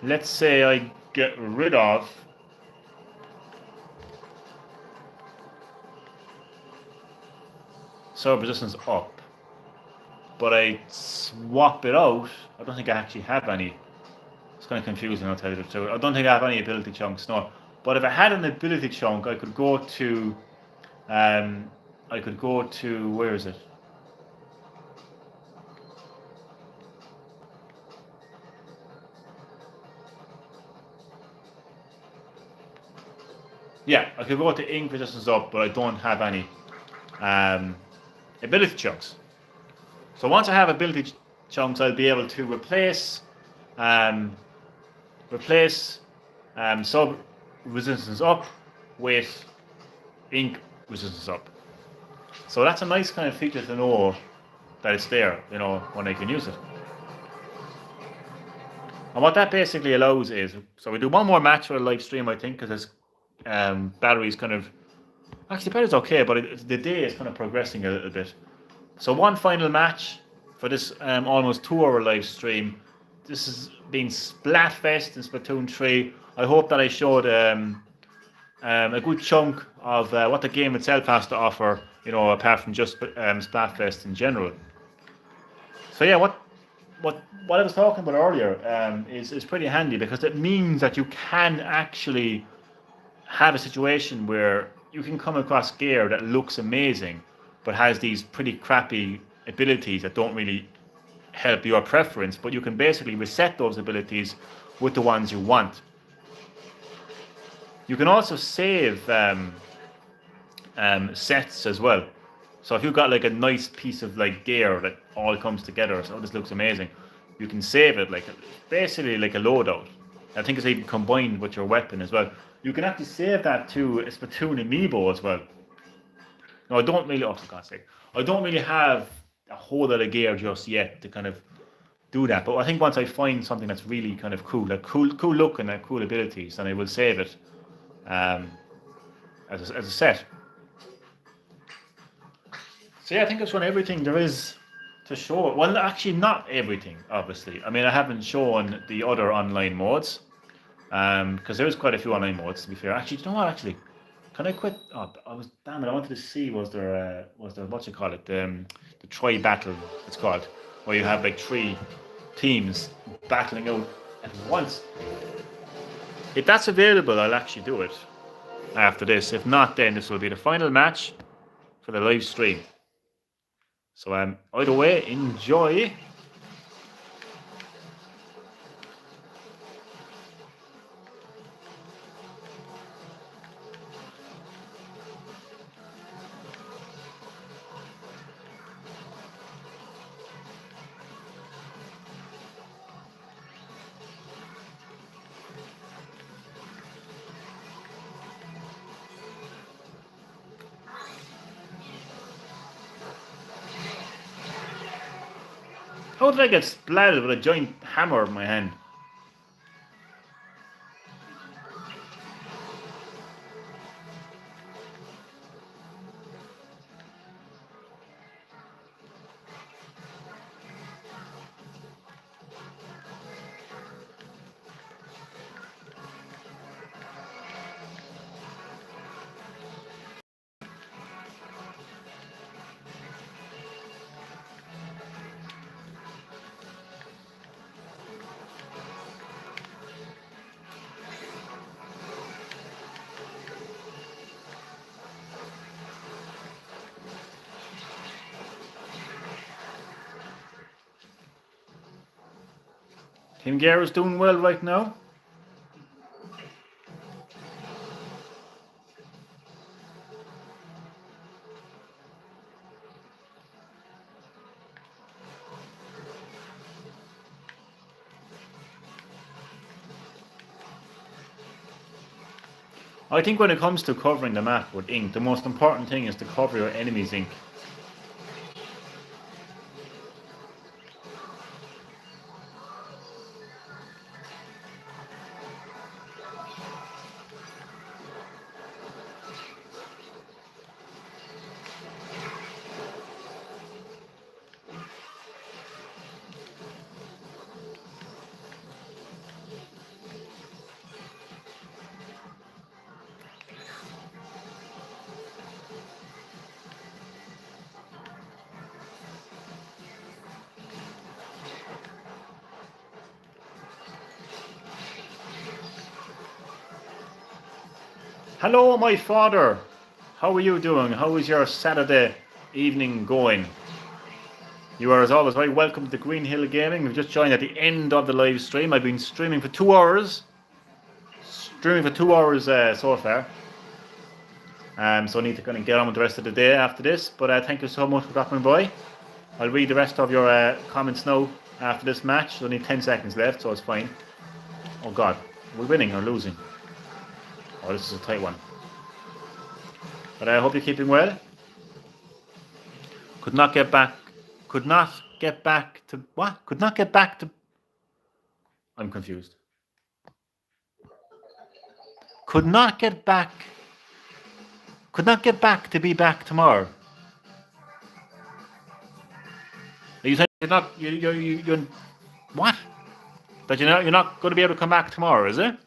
let's say I get rid of serve resistance up, but I swap it out. I don't think I actually have any. It's kind of confusing, I'll tell you the truth. I don't think I have any ability chunks, no. But if I had an ability chunk, I could go to, where is it? Yeah, I could go to ink resistance up, but I don't have any ability chunks. So once I have ability chunks, I'll be able to replace sub resistance up with ink resistance up. So that's a nice kind of feature to know that it's there, you know, when I can use it. And what that basically allows is, so we do one more match for a live stream, I think, because this battery's kind of, actually the battery's okay, but the day is kind of progressing a little bit. So one final match for this almost 2-hour live stream. This has been Splatfest in Splatoon 3. I hope that I showed a good chunk of what the game itself has to offer, you know, apart from just Splatfest in general. So yeah, what I was talking about earlier is pretty handy, because it means that you can actually have a situation where you can come across gear that looks amazing, but has these pretty crappy abilities that don't really help your preference, but you can basically reset those abilities with the ones you want. You can also save sets as well. So if you've got like a nice piece of like gear that all comes together, so this looks amazing, you can save it like basically like a loadout. I think it's even combined with your weapon as well. You can actually save that to a Splatoon amiibo as well. No, I don't really. Oh, for God's sake, I don't really have a whole lot of gear just yet to kind of do that. But I think once I find something that's really kind of cool, like cool look and cool abilities, then I will save it um, as a set. So yeah, I think I've shown everything there is to show. Well, actually, not everything, obviously. I mean, I haven't shown the other online modes because there is quite a few online modes. To be fair, actually, you know what? Actually, can I quit? Oh, damn it! I wanted to see was there what you call it the tri battle it's called, where you have like 3 teams battling out at once. If that's available, I'll actually do it after this. If not, then this will be the final match for the live stream. So either way, enjoy. How did I get splatted with a giant hammer in my hand? Team Gara's doing well right now. I think when it comes to covering the map with ink, the most important thing is to cover your enemy's ink. Hello, my father. How are you doing? How is your Saturday evening going? You are, as always, very welcome to Green Hill Gaming. We've just joined at the end of the live stream. I've been streaming for 2 hours. So far. So I need to kind of get on with the rest of the day after this. But thank you so much for dropping by. I'll read the rest of your comments now after this match. There's only 10 seconds left, so it's fine. Oh God, are we winning or losing? Oh, this is a tight one. But I hope you're keeping well. Could not get back to what? Could not get back to... I'm confused. Could not get back to be back tomorrow. You said you're what? That you're not going to be able to come back tomorrow, is it?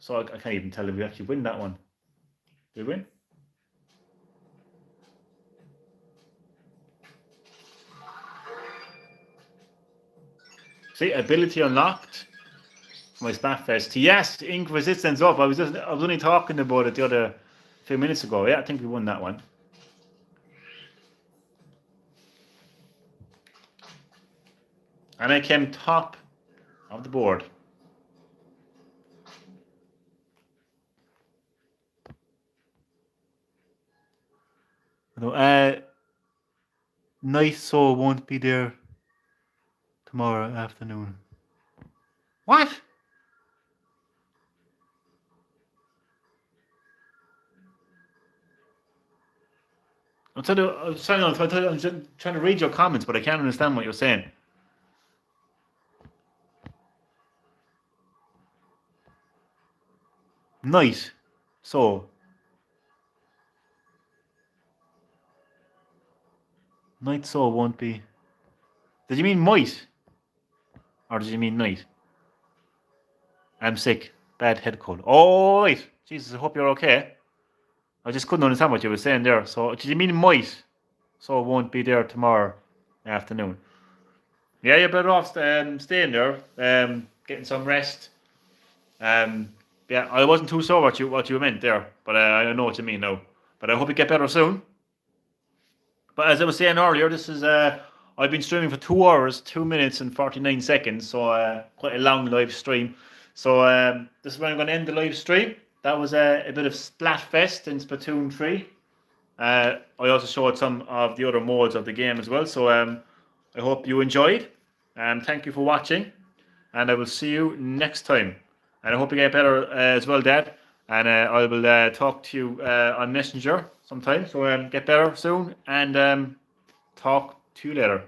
So I can't even tell if we actually win that one. Did we win? See, ability unlocked. My Splatfest. Yes, ink resistance up. I was only talking about it the other few minutes ago. Yeah, I think we won that one. And I came top of the board. No, Nice Soul won't be there tomorrow afternoon. What? I'm just trying to read your comments, but I can't understand what you're saying. Night. So. Night Soul won't be. Did you mean might? Or did you mean night? I'm sick. Bad head cold. Oh, right. Jesus, I hope you're okay. I just couldn't understand what you were saying there. So, did you mean might? So, it won't be there tomorrow afternoon. Yeah, you're better off staying there, getting some rest. Yeah, I wasn't too sure what you meant there, but I know what you mean now. But I hope you get better soon. But as I was saying earlier, this is I've been streaming for 2 hours, 2 minutes and 49 seconds, so quite a long live stream. So this is when I'm going to end the live stream. That was a bit of Splatfest in Splatoon 3. I also showed some of the other modes of the game as well. So I hope you enjoyed. Thank you for watching, and I will see you next time. And I hope you get better as well, Dad. And I will talk to you on Messenger sometime. So get better soon, and talk to you later.